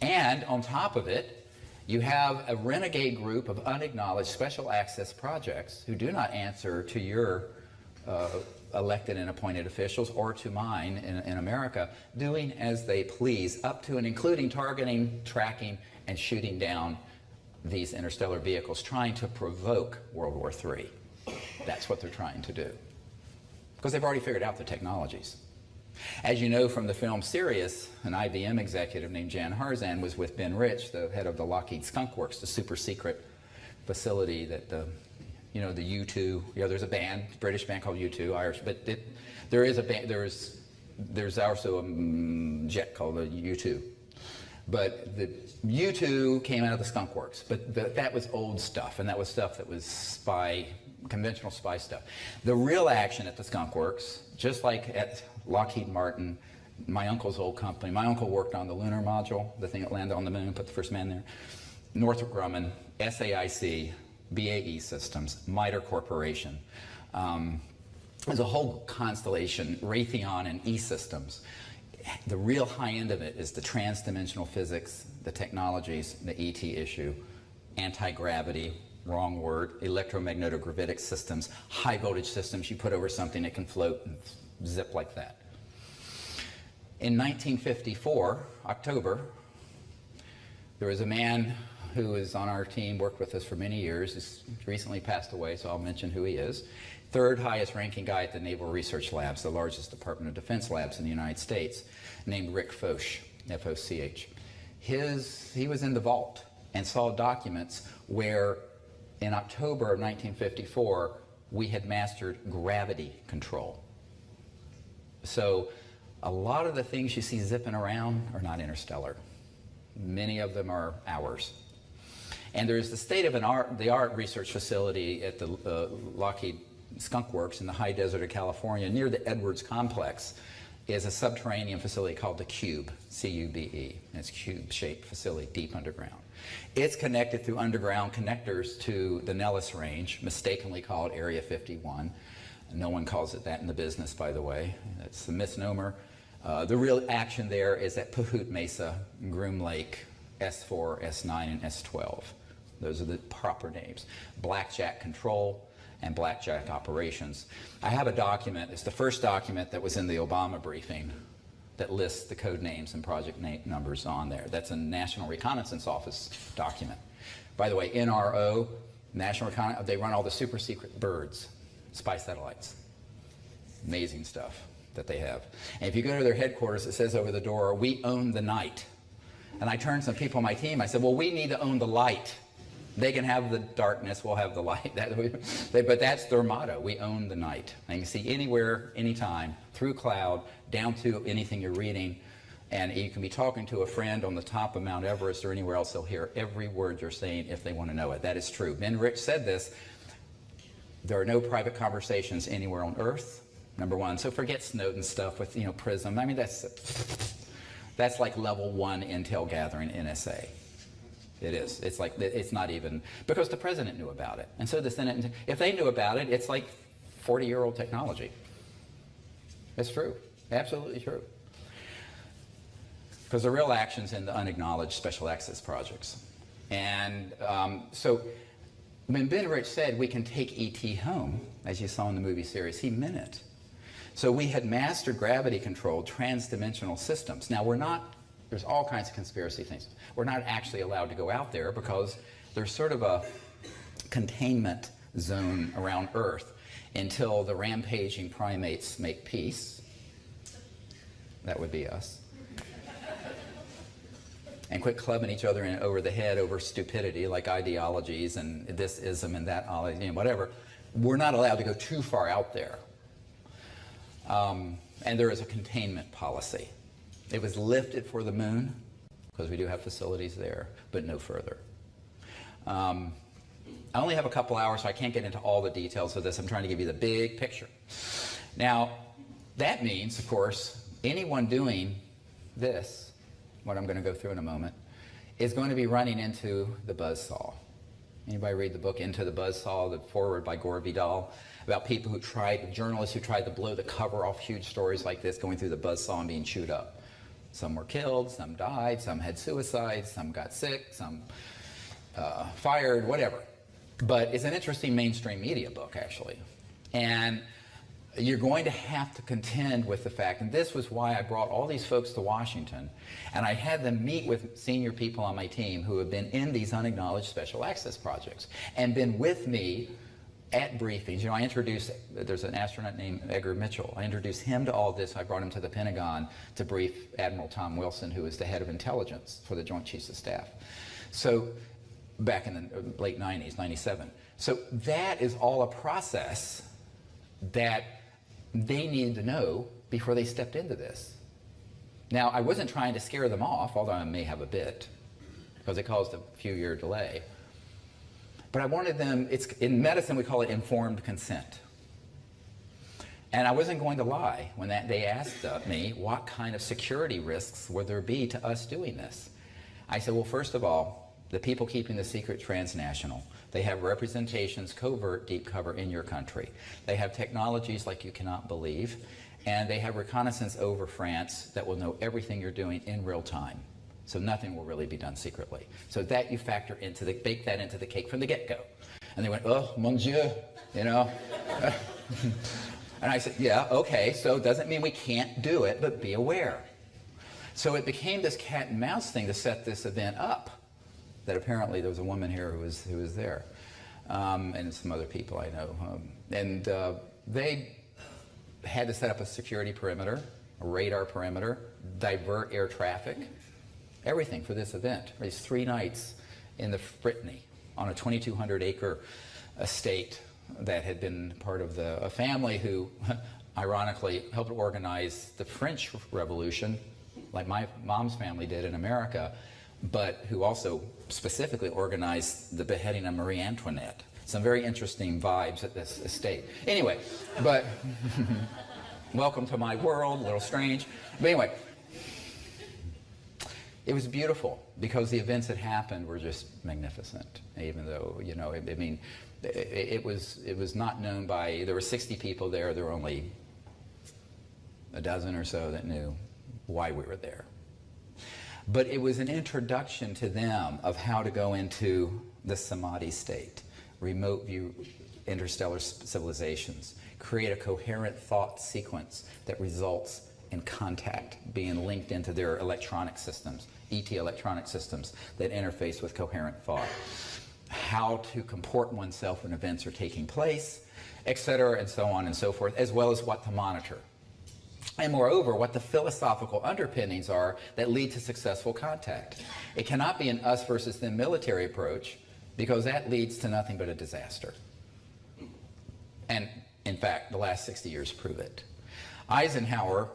And on top of it, you have a renegade group of unacknowledged special access projects who do not answer to your elected and appointed officials or to mine in America, doing as they please, up to and including targeting, tracking, and shooting down these interstellar vehicles, trying to provoke World War III. That's what they're trying to do. Because they've already figured out the technologies. As you know from the film Sirius, an IBM executive named Jan Harzan was with Ben Rich, the head of the Lockheed Skunk Works, the super secret facility that the U2, there's a band, British band called U2, Irish, but there is a band, there's also a jet called the U2. But the U2 came out of the Skunk Works, but that was old stuff, and that was stuff that was conventional spy stuff. The real action at the Skunk Works, just like at Lockheed Martin, my uncle's old company, my uncle worked on the lunar module, the thing that landed on the moon, put the first man there, Northrop Grumman, SAIC, BAE Systems, MITRE Corporation. There's a whole constellation, Raytheon and E-Systems. The real high end of it is the trans-dimensional physics, the technologies, the ET issue, anti-gravity, wrong word, electromagnetic-gravitic systems, high voltage systems you put over something that can float and zip like that. In 1954, October, there was a man who is on our team, worked with us for many years, he's recently passed away, so I'll mention who he is. Third highest ranking guy at the Naval Research Labs, the largest Department of Defense labs in the United States, named Rick Foch, F-O-C-H. He was in the vault and saw documents where in October of 1954, we had mastered gravity control. So a lot of the things you see zipping around are not interstellar. Many of them are ours. And there's the state-of-the-art research facility at the Lockheed Skunk Works in the high desert of California, near the Edwards complex, is a subterranean facility called the Cube, C-U-B-E. It's a cube-shaped facility deep underground. It's connected through underground connectors to the Nellis Range, mistakenly called Area 51. No one calls it that in the business, by the way. It's a misnomer. The real action there is at Pahut Mesa, Groom Lake, S4, S9, and S12. Those are the proper names. Blackjack control. and blackjack operations. I have a document, it's the first document that was in the Obama briefing that lists the code names and project numbers on there. That's a National Reconnaissance Office document. By the way, NRO, National Reconnaissance, they run all the super secret birds, spy satellites. Amazing stuff that they have. And if you go to their headquarters, it says over the door, "We own the night." And I turned to some people on my team, I said, well, we need to own the light. They can have the darkness, we'll have the light. But that's their motto, we own the night. And you can see anywhere, anytime, through cloud, down to anything you're reading. And you can be talking to a friend on the top of Mount Everest or anywhere else, they'll hear every word you're saying if they want to know it. That is true. Ben Rich said this, there are no private conversations anywhere on Earth, number one. So forget Snowden stuff with, PRISM. I mean, that's like level 1 intel gathering NSA. It is. It's like, it's not even, because the president knew about it. And so the Senate, if they knew about it, it's like 40-year-old technology. It's true. Absolutely true. Because the real action's in the unacknowledged special access projects. And so when Ben Rich said we can take ET home, as you saw in the movie Sirius, he meant it. So we had master gravity-controlled trans-dimensional systems. Now we're not, there's all kinds of conspiracy things. We're not actually allowed to go out there because there's sort of a containment zone around Earth until the rampaging primates make peace. That would be us. And quit clubbing each other over the head over stupidity like ideologies and this ism and that, whatever. We're not allowed to go too far out there. And there is a containment policy. It was lifted for the moon, because we do have facilities there, but no further. I only have a couple hours, so I can't get into all the details of this. I'm trying to give you the big picture. Now, that means, of course, anyone doing this, what I'm going to go through in a moment, is going to be running into the buzzsaw. Anybody read the book Into the Buzzsaw, the foreword by Gore Vidal, about people who tried, journalists who tried to blow the cover off huge stories like this, going through the buzzsaw and being chewed up. Some were killed, some died, some had suicides, some got sick, some fired, whatever. But it's an interesting mainstream media book, actually. And you're going to have to contend with the fact, and this was why I brought all these folks to Washington, and I had them meet with senior people on my team who have been in these unacknowledged special access projects and been with me at briefings. I introduced, there's an astronaut named Edgar Mitchell. I introduced him to all this. I brought him to the Pentagon to brief Admiral Tom Wilson, who is the head of intelligence for the Joint Chiefs of Staff. So back in the late 90s, 97. So that is all a process that they needed to know before they stepped into this. Now, I wasn't trying to scare them off, although I may have a bit, because it caused a few-year delay. But I wanted them, in medicine we call it informed consent. And I wasn't going to lie when they asked me what kind of security risks would there be to us doing this. I said, well, first of all, the people keeping the secret transnational. They have representations, covert, deep cover in your country. They have technologies like you cannot believe. And they have reconnaissance over France that will know everything you're doing in real time. So nothing will really be done secretly. So that you factor into bake that into the cake from the get-go. And they went, oh, mon Dieu, And I said, yeah, okay, so it doesn't mean we can't do it, but be aware. So it became this cat and mouse thing to set this event up. That apparently there was a woman here who was there, and some other people I know. They had to set up a security perimeter, a radar perimeter, divert air traffic, everything for this event. These 3 nights in the Brittany on a 2,200-acre estate that had been part of a family who, ironically, helped organize the French Revolution, like my mom's family did in America, but who also specifically organized the beheading of Marie Antoinette. Some very interesting vibes at this estate. Anyway, but welcome to my world, a little strange. But anyway, it was beautiful because the events that happened were just magnificent, even though, it was not known by, there were 60 people there, there were only a dozen or so that knew why we were there. But it was an introduction to them of how to go into the samadhi state, remote view interstellar civilizations, create a coherent thought sequence that results in contact being linked into their electronic systems, ET electronic systems that interface with coherent thought. How to comport oneself when events are taking place, etc., and so on and so forth, as well as what to monitor. And moreover, what the philosophical underpinnings are that lead to successful contact. It cannot be an us versus them military approach, because that leads to nothing but a disaster. And in fact, the last 60 years prove it. Eisenhower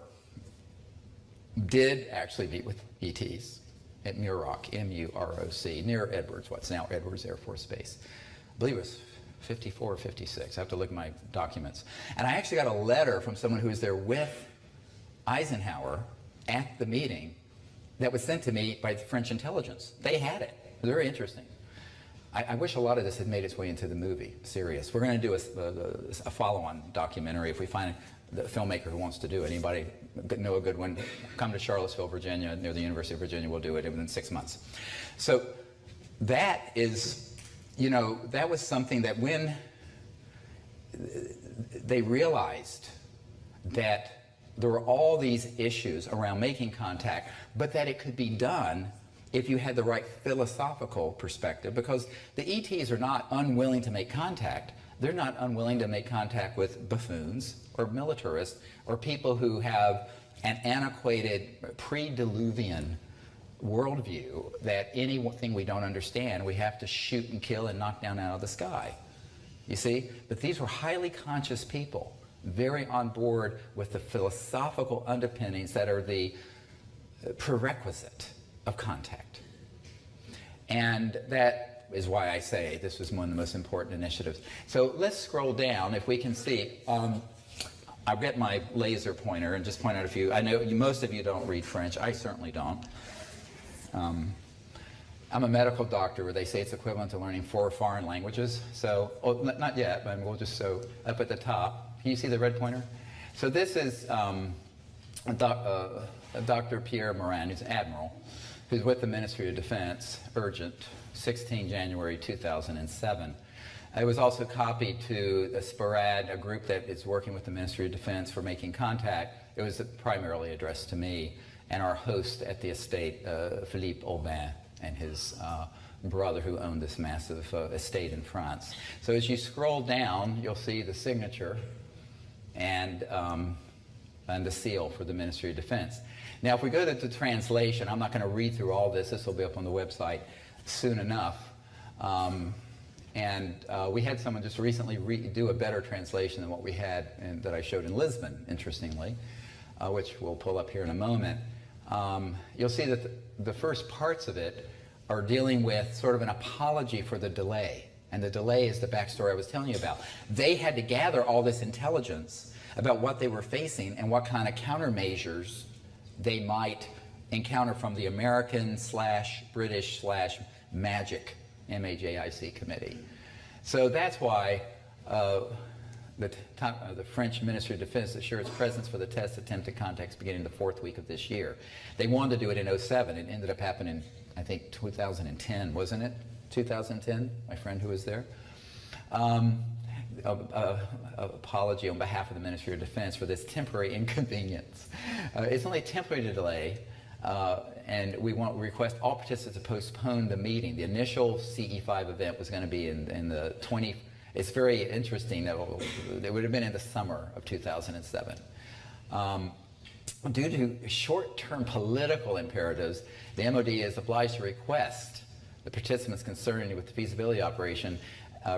did actually meet with ETs at Muroc, M-U-R-O-C, near Edwards, what's now Edwards Air Force Base. I believe it was 54 or 56. I have to look at my documents. And I actually got a letter from someone who was there with Eisenhower at the meeting that was sent to me by the French intelligence. They had it. Very interesting. I wish a lot of this had made its way into the movie, Sirius. We're going to do a follow-on documentary if we find the filmmaker who wants to do it. Anybody know a good one? Come to Charlottesville, Virginia, near the University of Virginia. We'll do it within 6 months. So that is, you know, that was something that when they realized that there were all these issues around making contact, but that it could be done if you had the right philosophical perspective, because the ETs are not unwilling to make contact. They're not unwilling to make contact with buffoons or militarists or people who have an antiquated pre-diluvian worldview that anything we don't understand we have to shoot and kill and knock down out of the sky. You see? But these were highly conscious people, very on board with the philosophical underpinnings that are the prerequisite of contact. And that is why I say this was one of the most important initiatives. So let's scroll down, if we can see. I'll get my laser pointer and just point out a few. I know most of you don't read French. I certainly don't. I'm a medical doctor where they say it's equivalent to learning 4 foreign languages. So, not yet, but we'll just, so up at the top. Can you see the red pointer? So this is Dr. Pierre Morin, who's an admiral, who's with the Ministry of Defense, urgent, 16 January 2007. It was also copied to a SPARAD, a group that is working with the Ministry of Defense for making contact. It was primarily addressed to me and our host at the estate, Philippe Aubin, and his brother who owned this massive estate in France. So as you scroll down, you'll see the signature and the seal for the Ministry of Defense. Now, if we go to the translation, I'm not going to read through all this. This will be up on the website soon enough. We had someone just recently do a better translation than what we had and that I showed in Lisbon, interestingly, which we'll pull up here in a moment. You'll see that the first parts of it are dealing with sort of an apology for the delay. And the delay is the backstory I was telling you about. They had to gather all this intelligence about what they were facing and what kind of countermeasures they might encounter from the American/British/MAGIC, M-A-J-I-C committee. So that's why the French Ministry of Defense assured its presence for the test attempted contacts beginning the 4th week of this year. They wanted to do it in 2007. It ended up happening, I think, 2010, wasn't it? 2010, my friend who was there. Apology on behalf of the Ministry of Defense for this temporary inconvenience. It's only a temporary delay, and we request all participants to postpone the meeting. The initial CE5 event was going to be in the 20. It's very interesting. It would have been in the summer of 2007. Due to short-term political imperatives, the MOD is obliged to request the participants concerned with the feasibility operation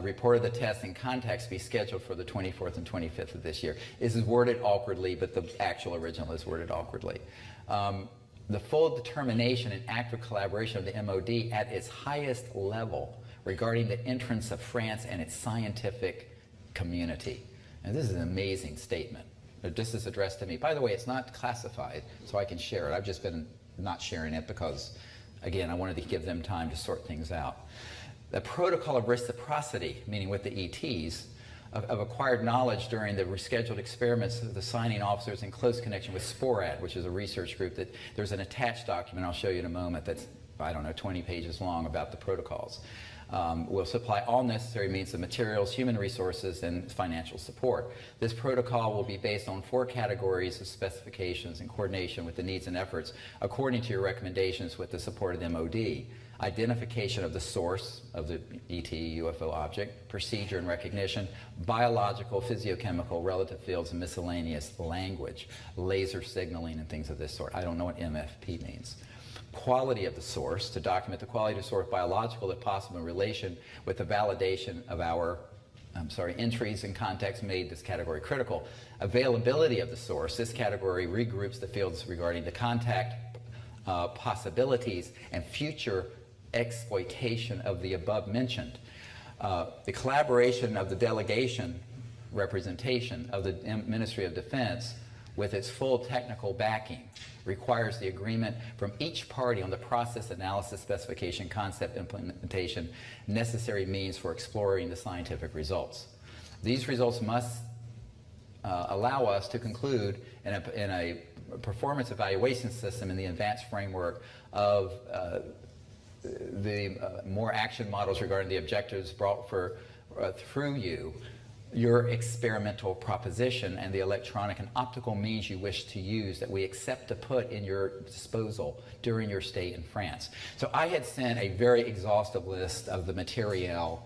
reported the test and contacts be scheduled for the 24th and 25th of this year. This is worded awkwardly, but the actual original is worded awkwardly. The full determination and active collaboration of the MOD at its highest level regarding the entrance of France and its scientific community. And this is an amazing statement. This is addressed to me. By the way, it's not classified, so I can share it. I've just been not sharing it because, again, I wanted to give them time to sort things out. The protocol of reciprocity, meaning with the ETs, of acquired knowledge during the rescheduled experiments of the signing officers in close connection with SPORAD, which is a research group that there's an attached document I'll show you in a moment that's, I don't know, 20 pages long about the protocols. Will supply all necessary means of materials, human resources, and financial support. This protocol will be based on 4 categories of specifications in coordination with the needs and efforts according to your recommendations with the support of the MOD. Identification of the source of the ET UFO object, procedure and recognition, biological, physiochemical, relative fields, and miscellaneous language, laser signaling, and things of this sort. I don't know what MFP means. Quality of the source, to document the quality of the source, biological if possible, in relation with the validation of our entries and context made this category critical. Availability of the source, this category regroups the fields regarding the contact possibilities and future exploitation of the above mentioned. The collaboration of the delegation representation of the Ministry of Defense with its full technical backing requires the agreement from each party on the process, analysis, specification, concept, implementation, necessary means for exploring the scientific results. These results must allow us to conclude in a performance evaluation system in the advanced framework of the more action models regarding the objectives brought through you, your experimental proposition, and the electronic and optical means you wish to use that we accept to put in your disposal during your stay in France. So I had sent a very exhaustive list of the material,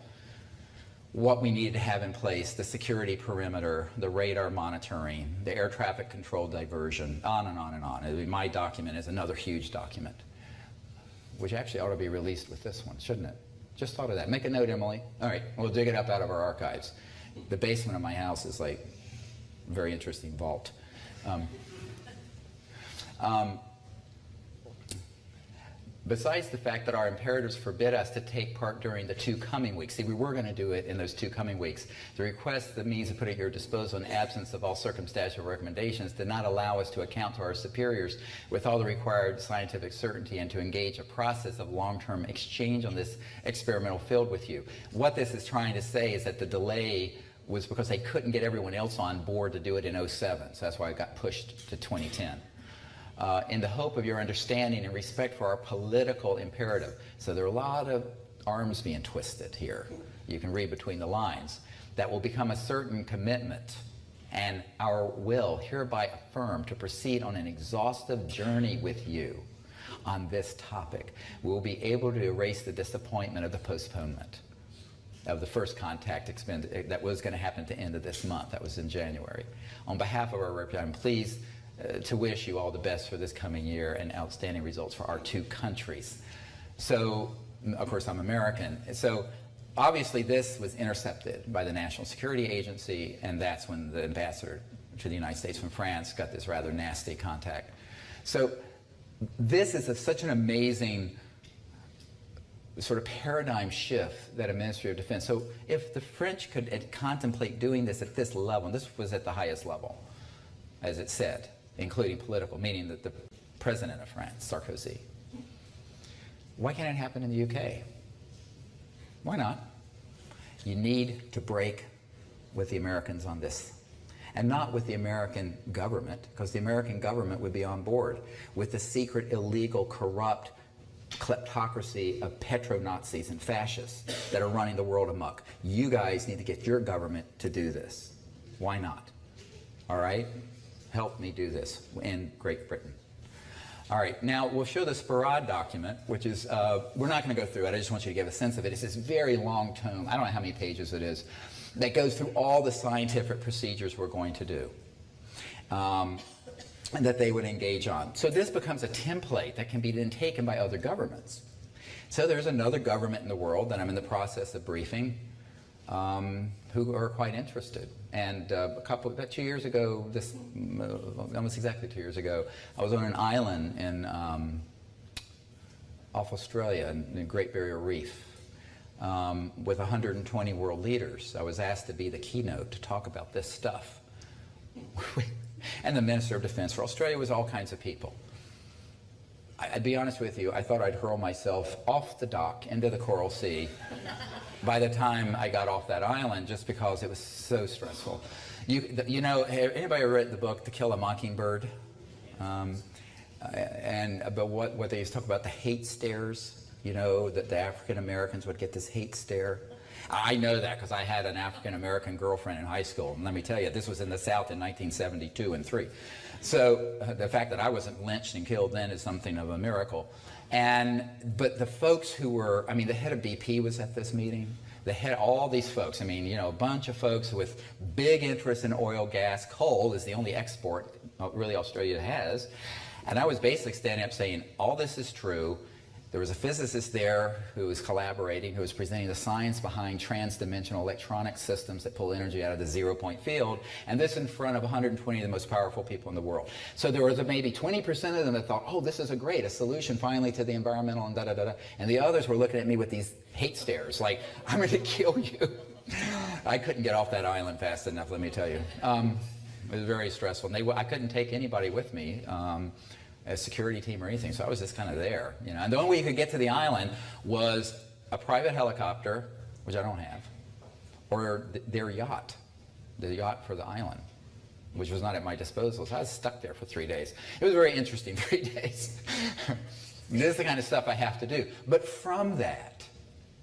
what we needed to have in place, the security perimeter, the radar monitoring, the air traffic control diversion, on and on and on. I mean, my document is another huge document, which actually ought to be released with this one, shouldn't it? Just thought of that. Make a note, Emily. All right, we'll dig it up out of our archives. The basement of my house is like a very interesting vault. Besides the fact that our imperatives forbid us to take part during the 2 coming weeks, see, we were going to do it in those 2 coming weeks. The request, the means of putting at your disposal in absence of all circumstantial recommendations, did not allow us to account to our superiors with all the required scientific certainty and to engage a process of long-term exchange on this experimental field with you. What this is trying to say is that the delay was because they couldn't get everyone else on board to do it in '07, so that's why it got pushed to 2010. In the hope of your understanding and respect for our political imperative. So there are a lot of arms being twisted here. You can read between the lines. That will become a certain commitment and our will hereby affirm to proceed on an exhaustive journey with you on this topic. We will be able to erase the disappointment of the postponement of the first contact that was going to happen at the end of this month. That was in January. On behalf of our representative, I'm pleased to wish you all the best for this coming year and outstanding results for our 2 countries. So, of course, I'm American. So, obviously, this was intercepted by the National Security Agency, and that's when the ambassador to the United States from France got this rather nasty contact. So, this is such an amazing sort of paradigm shift that a Ministry of Defense. So, if the French could contemplate doing this at this level, and this was at the highest level, as it said, including political, meaning that the president of France, Sarkozy. Why can't it happen in the UK? Why not? You need to break with the Americans on this. And not with the American government, because the American government would be on board with the secret, illegal, corrupt kleptocracy of petro-Nazis and fascists that are running the world amok. You guys need to get your government to do this. Why not? All right? Help me do this in Great Britain. All right, now we'll show the Sparad document, which is, we're not going to go through it. I just want you to get a sense of it. It's this very long tome, I don't know how many pages it is, that goes through all the scientific procedures we're going to do and that they would engage on. So this becomes a template that can be then taken by other governments. So there's another government in the world that I'm in the process of briefing who are quite interested. And about 2 years ago, almost exactly 2 years ago, I was on an island in off Australia, in the Great Barrier Reef, with 120 world leaders. I was asked to be the keynote to talk about this stuff. And the Minister of Defense for Australia was all kinds of people. I'd be honest with you, I thought I'd hurl myself off the dock into the Coral Sea by the time I got off that island, just because it was so stressful. You know, anybody read the book To Kill a Mockingbird? But what they used to talk about, the hate stares you know, that the African Americans would get this hate stare. I know that because I had an African American girlfriend in high school. And let me tell you, this was in the South in 1972 and 3. So the fact that I wasn't lynched and killed then is something of a miracle. But the folks who were, I mean, the head of BP was at this meeting. All these folks, I mean, you know, a bunch of folks with big interest in oil, gas. Coal is the only export really Australia has. And I was basically standing up saying, all this is true. There was a physicist there who was collaborating, who was presenting the science behind trans-dimensional electronic systems that pull energy out of the zero-point field, and this in front of 120 of the most powerful people in the world. So there was maybe 20% of them that thought, oh, this is a solution finally to the environmental and da-da-da-da. And the others were looking at me with these hate stares, like, I'm going to kill you. I couldn't get off that island fast enough, let me tell you. It was very stressful. And I couldn't take anybody with me. A security team or anything, so I was just kind of there, you know. And the only way you could get to the island was a private helicopter, which I don't have, or their yacht, the yacht for the island, which was not at my disposal. So I was stuck there for 3 days. It was very interesting 3 days. This is the kind of stuff I have to do. But from that,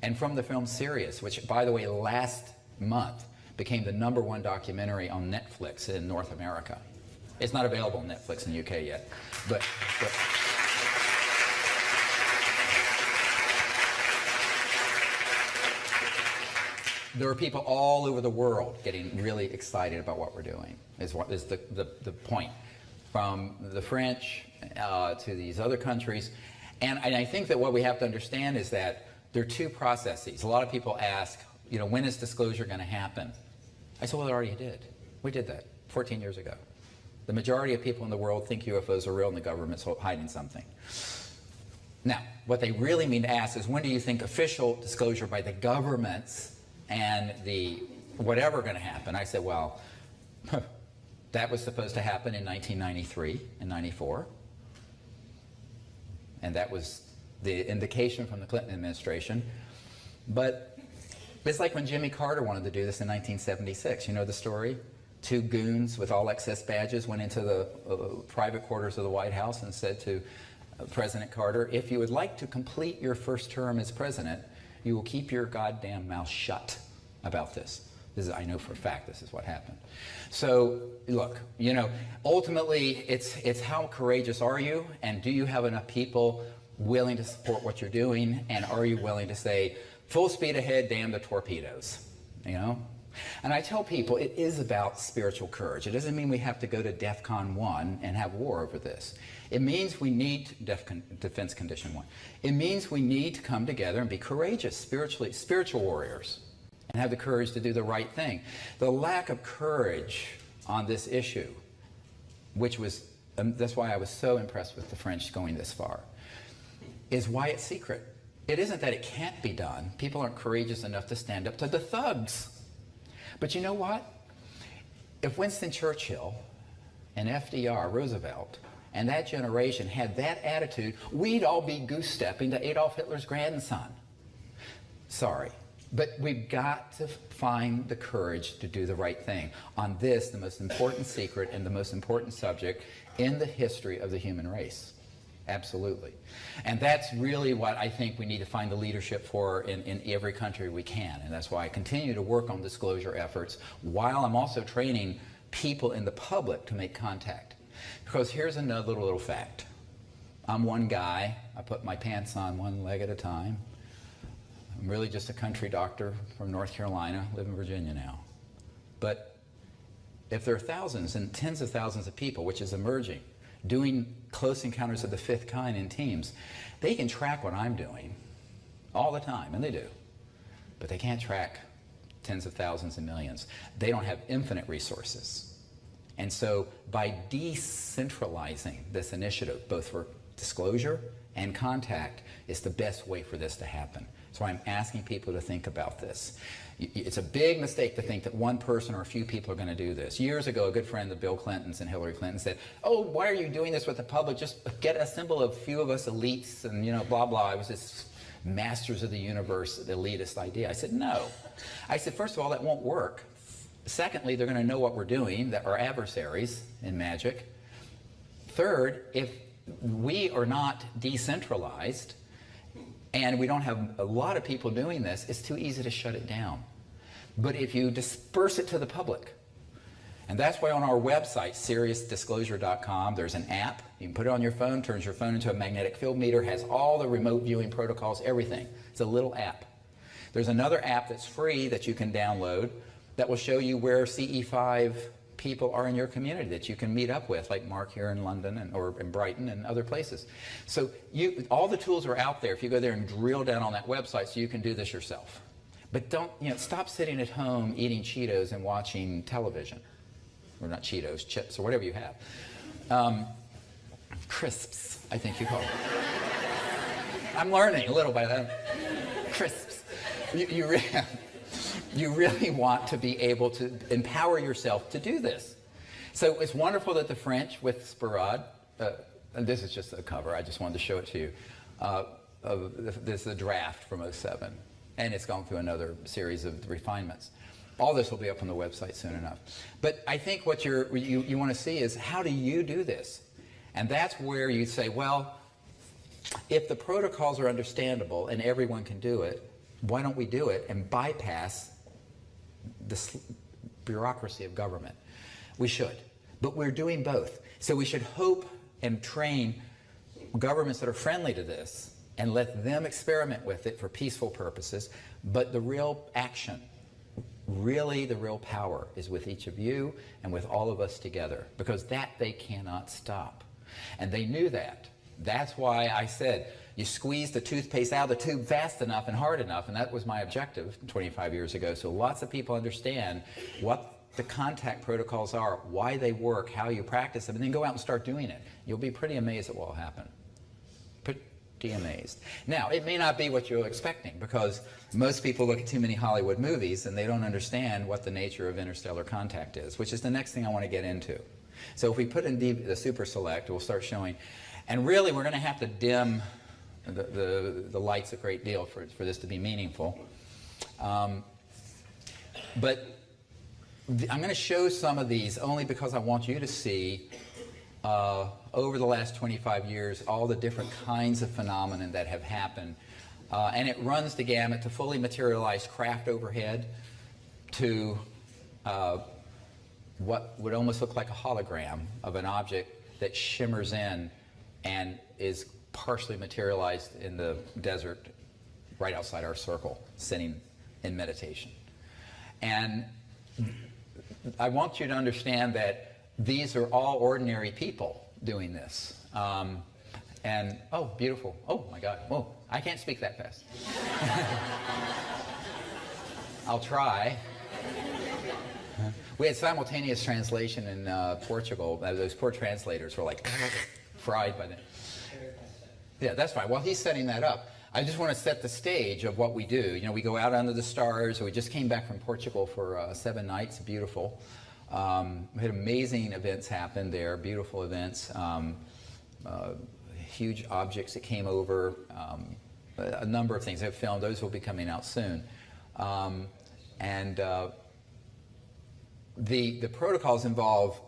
and from the film Sirius, which, by the way, last month became the #1 documentary on Netflix in North America. It's not available on Netflix in the UK yet, but there are people all over the world getting really excited about what we're doing, is the point. From the French to these other countries. And I think that what we have to understand is that there are two processes. A lot of people ask, you know, when is disclosure going to happen? I said, well, it already did. We did that 14 years ago. The majority of people in the world think UFOs are real and the government's hiding something. Now, what they really mean to ask is, when do you think official disclosure by the governments and the whatever going to happen? I said, well, that was supposed to happen in 1993 and 94. And that was the indication from the Clinton administration. But it's like when Jimmy Carter wanted to do this in 1976. You know the story? 2 goons with all excess badges went into the private quarters of the White House and said to President Carter, if you would like to complete your first term as president, you will keep your goddamn mouth shut about this. I know for a fact this is what happened. So look, you know, ultimately it's how courageous are you, and do you have enough people willing to support what you're doing, and are you willing to say, full speed ahead, damn the torpedoes, you know? And I tell people it is about spiritual courage. It doesn't mean we have to go to DEFCON 1 and have war over this. It means we need Defense Condition 1. It means we need to come together and be courageous, spiritual warriors, and have the courage to do the right thing. The lack of courage on this issue, which was, that's why I was so impressed with the French going this far, is why it's secret. It isn't that it can't be done. People aren't courageous enough to stand up to the thugs. But you know what? If Winston Churchill and FDR, Roosevelt, and that generation had that attitude, we'd all be goose-stepping to Adolf Hitler's grandson. Sorry. But we've got to find the courage to do the right thing on this, the most important secret and the most important subject in the history of the human race. Absolutely. And that's really what I think we need to find the leadership for in every country we can. And that's why I continue to work on disclosure efforts while I'm also training people in the public to make contact. Because here's another little fact. I'm one guy. I put my pants on one leg at a time. I'm really just a country doctor from North Carolina, live in Virginia now. But if there are thousands and tens of thousands of people, which is emerging, doing close encounters of the fifth kind in teams, they can track what I'm doing all the time, and they do. But they can't track tens of thousands and millions. They don't have infinite resources. And so by decentralizing this initiative, both for disclosure and contact, is the best way for this to happen. So I'm asking people to think about this. It's a big mistake to think that one person or a few people are going to do this. Years ago, a good friend of Bill Clinton's and Hillary Clinton said, oh, why are you doing this with the public? Just get a symbol of a few of us elites and, you know, blah, blah. It was this masters of the universe, elitist idea. I said, no. I said, first of all, that won't work. Secondly, they're going to know what we're doing, that our adversaries in magic. Third, if we are not decentralized, and we don't have a lot of people doing this, it's too easy to shut it down. But if you disperse it to the public, and that's why on our website, SiriusDisclosure.com, there's an app. You can put it on your phone, turns your phone into a magnetic field meter, has all the remote viewing protocols, everything. It's a little app. There's another app that's free that you can download that will show you where CE5 people are in your community that you can meet up with, like Mark here in London or in Brighton and other places. So all the tools are out there if you go there and drill down on that website, so you can do this yourself. But don't, stop sitting at home eating Cheetos and watching television. Or not Cheetos, chips, or whatever you have. Crisps, I think you call them. I'm learning a little by that. Crisps. You really want to be able to empower yourself to do this. So it's wonderful that the French with Spirade, and this is just a cover, I just wanted to show it to you. This is a draft from '07, and it's gone through another series of refinements. All this will be up on the website soon enough. But I think what you want to see is, how do you do this? And that's where you say, well, if the protocols are understandable and everyone can do it, why don't we do it and bypass the bureaucracy of government? We should. But we're doing both. So we should hope and train governments that are friendly to this and let them experiment with it for peaceful purposes. But the real action, really the real power, is with each of you and with all of us together, because that they cannot stop. And they knew that. That's why I said you squeeze the toothpaste out of the tube fast enough and hard enough, and that was my objective 25 years ago. So lots of people understand what the contact protocols are, why they work, how you practice them, and then go out and start doing it. You'll be pretty amazed at what will happen. Pretty amazed. Now, it may not be what you're expecting, because most people look at too many Hollywood movies and they don't understand what the nature of interstellar contact is, which is the next thing I want to get into. So if we put in the Super Select, we'll start showing, and really we're going to have to dim the lights a great deal for this to be meaningful. But I'm going to show some of these only because I want you to see over the last 25 years all the different kinds of phenomena that have happened. And it runs the gamut to fully materialized craft overhead, to what would almost look like a hologram of an object that shimmers in and is partially materialized in the desert right outside our circle, sitting in meditation. And I want you to understand that these are all ordinary people doing this. And, oh, beautiful. Oh, my God. Whoa, I can't speak that fast. I'll try. We had simultaneous translation in Portugal. Those poor translators were like fried by then. Yeah, that's fine. While he's setting that up, I just want to set the stage of what we do. We go out under the stars. We just came back from Portugal for 7 nights. Beautiful. We had amazing events happen there, beautiful events, huge objects that came over, a number of things I've filmed. Those will be coming out soon. The protocols involve,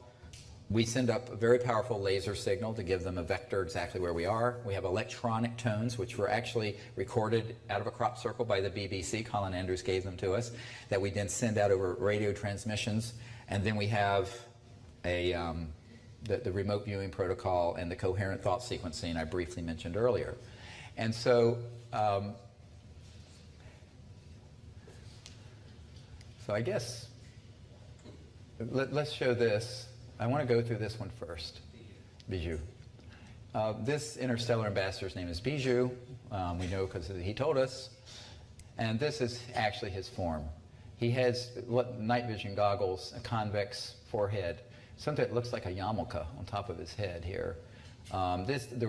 we send up a very powerful laser signal to give them a vector exactly where we are. We have electronic tones, which were actually recorded out of a crop circle by the BBC. Colin Andrews gave them to us, that we then send out over radio transmissions. And then we have the remote viewing protocol and the coherent thought sequencing I briefly mentioned earlier. And so, so I guess let's show this. I want to go through this one first. Bijou. This interstellar ambassador's name is Bijou. We know because he told us. And this is actually his form. He has night vision goggles, a convex forehead, something that looks like a yarmulke on top of his head here.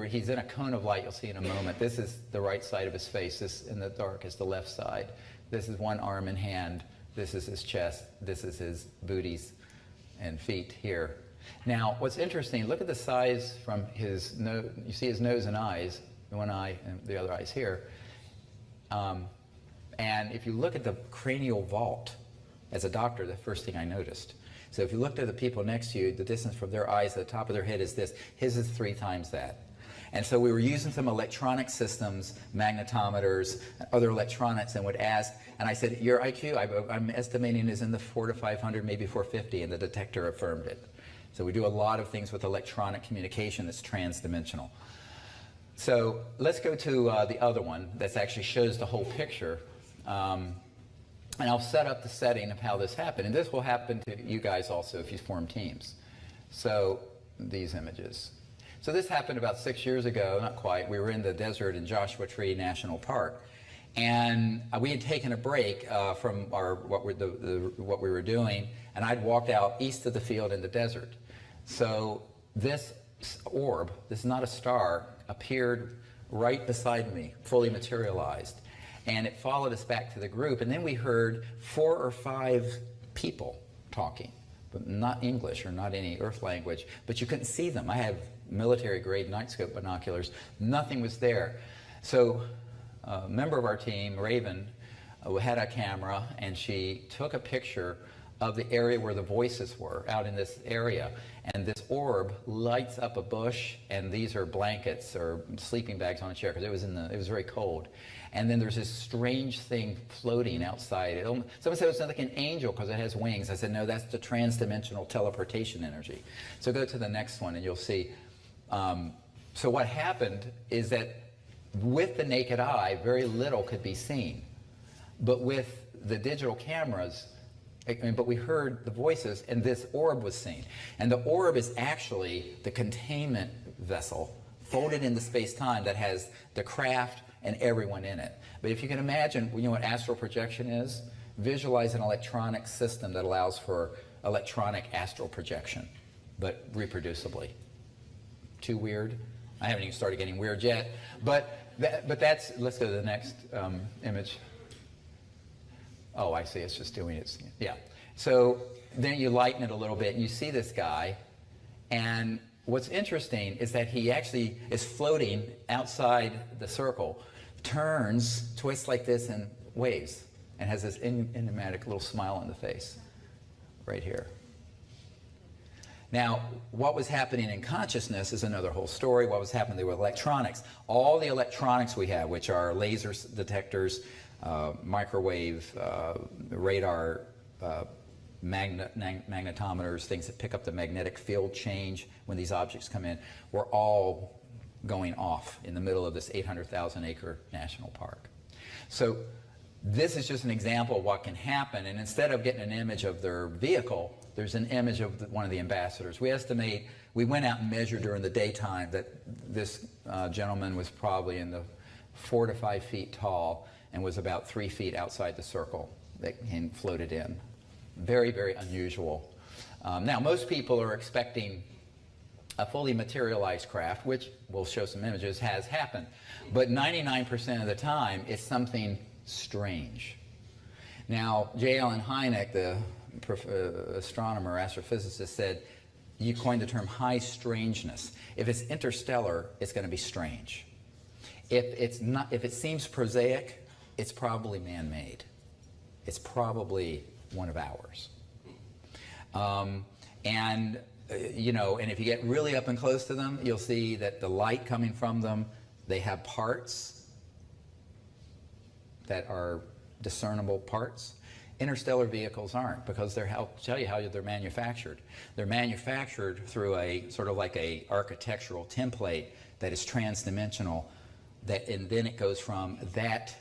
He's in a cone of light, you'll see in a moment. This is the right side of his face. This in the dark is the left side. This is one arm and hand. This is his chest. This is his booties and feet here. Now, what's interesting, look at the size from his nose. You see his nose and eyes, one eye and the other eye's here. And if you look at the cranial vault, as a doctor, the first thing I noticed. So if you looked at the people next to you, the distance from their eyes to the top of their head is this. His is 3 times that. And so we were using some electronic systems, magnetometers, other electronics, and would ask, and I said, your IQ, I'm estimating is in the 400 to 500, maybe 450, and the detector affirmed it. So we do a lot of things with electronic communication that's transdimensional. So let's go to the other one that actually shows the whole picture. And I'll set up the setting of how this happened. And this will happen to you guys also if you form teams. So these images. So this happened about 6 years ago, not quite. We were in the desert in Joshua Tree National Park. And we had taken a break from what we were doing, and I'd walked out east of the field in the desert. So this orb, this is not a star, appeared right beside me, fully materialized. And it followed us back to the group, and then we heard 4 or 5 people talking, but not English or not any Earth language, but you couldn't see them. I have military-grade night scope binoculars. Nothing was there. So a member of our team, Raven, had a camera, and she took a picture of the area where the voices were, out in this area. And this orb lights up a bush, and these are blankets or sleeping bags on a chair, because it was very cold. And then there's this strange thing floating outside. Someone said it was like an angel because it has wings. I said, no, that's the transdimensional teleportation energy. So go to the next one, and you'll see. So what happened is that with the naked eye, very little could be seen. But with the digital cameras, but we heard the voices, and this orb was seen. And the orb is actually the containment vessel folded into space-time that has the craft and everyone in it. But if you can imagine, you know what astral projection is? Visualize an electronic system that allows for electronic astral projection, but reproducibly. Too weird? I haven't even started getting weird yet. But that's, let's go to the next image. Oh, I see, it's just doing its, yeah. So then you lighten it a little bit, and you see this guy, and what's interesting is that he actually is floating outside the circle, turns, twists like this, and waves, and has this enigmatic little smile on the face, right here. Now, what was happening in consciousness is another whole story. What was happening with electronics? All the electronics we have, which are laser detectors, microwave, radar, magnetometers, things that pick up the magnetic field change when these objects come in, were all going off in the middle of this 800,000 acre national park. So this is just an example of what can happen, and instead of getting an image of their vehicle, there's an image of one of the ambassadors. We estimate, we went out and measured during the daytime that this gentleman was probably in the 4 to 5 feet tall and was about 3 feet outside the circle that he floated in. Very, very unusual. Now, most people are expecting a fully materialized craft, which we'll show some images, has happened. But 99% of the time, it's something strange. Now, J. Allen Hynek, the astronomer, astrophysicist, said, you coined the term high strangeness. If it's interstellar, it's going to be strange. If it seems prosaic, it's probably man-made. It's probably one of ours. And if you get really up and close to them, you'll see that the light coming from them, they have parts that are discernible parts. Interstellar vehicles aren't, because I'll tell you how they're manufactured. They're manufactured through a sort of like a architectural template that is transdimensional, and then it goes from that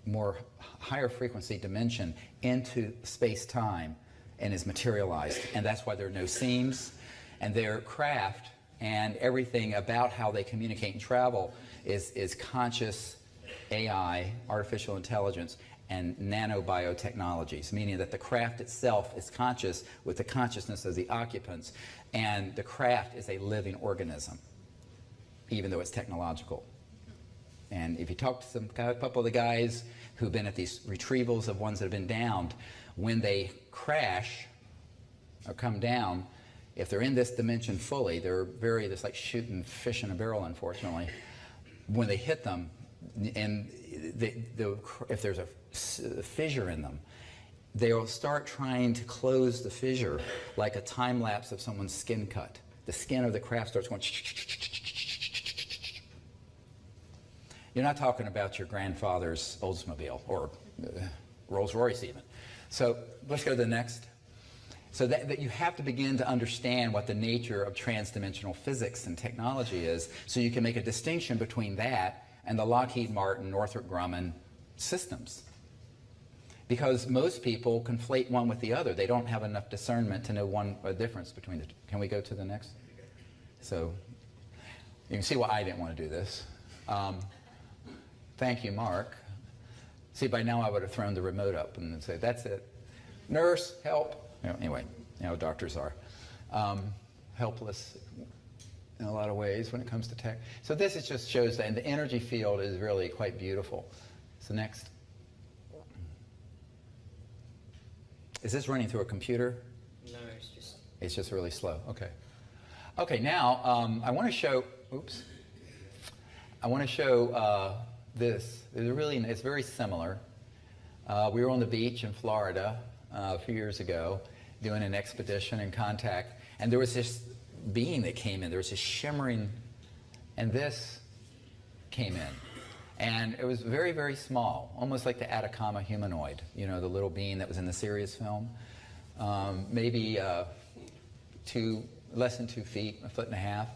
more higher frequency dimension into space-time and is materialized. And that's why there are no seams, and their craft and everything about how they communicate and travel is conscious AI, artificial intelligence, and nanobiotechnologies, meaning that the craft itself is conscious with the consciousness of the occupants, and the craft is a living organism, even though it's technological. And if you talk to a couple of the guys who've been at these retrievals of ones that have been downed, when they crash or come down, if they're in this dimension fully, it's like shooting fish in a barrel, unfortunately. When they hit them, and if there's a fissure in them, they'll start trying to close the fissure like a time lapse of someone's skin cut. The skin of the craft starts going, You're not talking about your grandfather's Oldsmobile or Rolls Royce even. So let's go to the next. So that you have to begin to understand what the nature of transdimensional physics and technology is, so you can make a distinction between that and the Lockheed Martin, Northrop Grumman systems. Because most people conflate one with the other. They don't have enough discernment to know a difference between the two. Can we go to the next? So you can see why I didn't want to do this. Thank you, Mark. See, by now I would have thrown the remote up and said, that's it. Nurse, help. Anyway, you know how doctors are. Helpless in a lot of ways when it comes to tech. So this just shows that, and the energy field is really quite beautiful. So next. Is this running through a computer? No, it's just... It's just really slow. Okay. Okay, now I want to show, oops. I want to show this. It's very similar. We were on the beach in Florida a few years ago doing an expedition in contact, and there was this being that came in. There was this shimmering, and this came in. And it was very, very small, almost like the Atacama humanoid, you know, the little being that was in the Sirius film. Maybe less than 2 feet, 1.5 feet.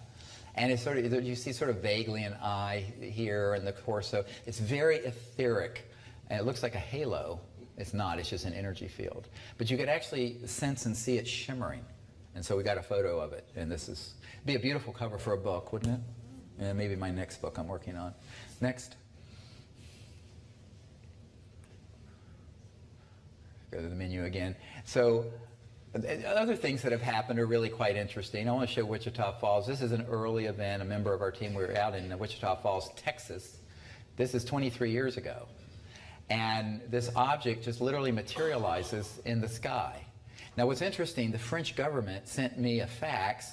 And it's sort of, you see sort of vaguely an eye here in the torso. It's very etheric, and it looks like a halo. It's not, it's just an energy field. But you could actually sense and see it shimmering. And so we got a photo of it. And this is, be a beautiful cover for a book, wouldn't it? And maybe my next book I'm working on. Next. Go to the menu again. So other things that have happened are really quite interesting. I want to show Wichita Falls. This is an early event. A member of our team, we were out in Wichita Falls, Texas. This is 23 years ago. And this object just literally materializes in the sky. Now what's interesting, the French government sent me a fax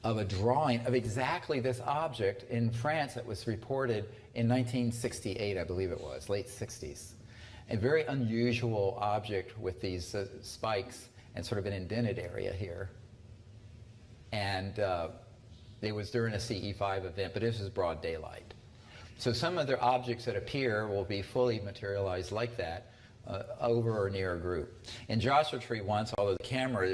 of a drawing of exactly this object in France that was reported in 1968, I believe it was, late 60s. A very unusual object with these spikes and sort of an indented area here. And it was during a CE5 event, but this is broad daylight. So some of the objects that appear will be fully materialized like that over or near a group. In Joshua Tree once, although the camera,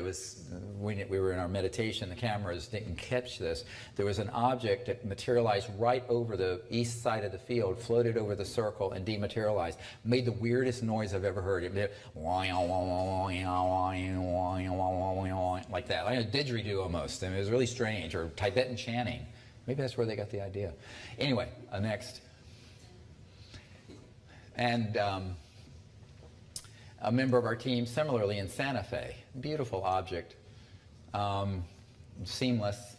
we were in our meditation, the cameras didn't catch this, there was an object that materialized right over the east side of the field, floated over the circle and dematerialized. Made the weirdest noise I've ever heard. It did like that, like a didgeridoo almost. I mean, it was really strange, or Tibetan chanting. Maybe that's where they got the idea. Anyway, next. And a member of our team, similarly in Santa Fe, beautiful object, seamless,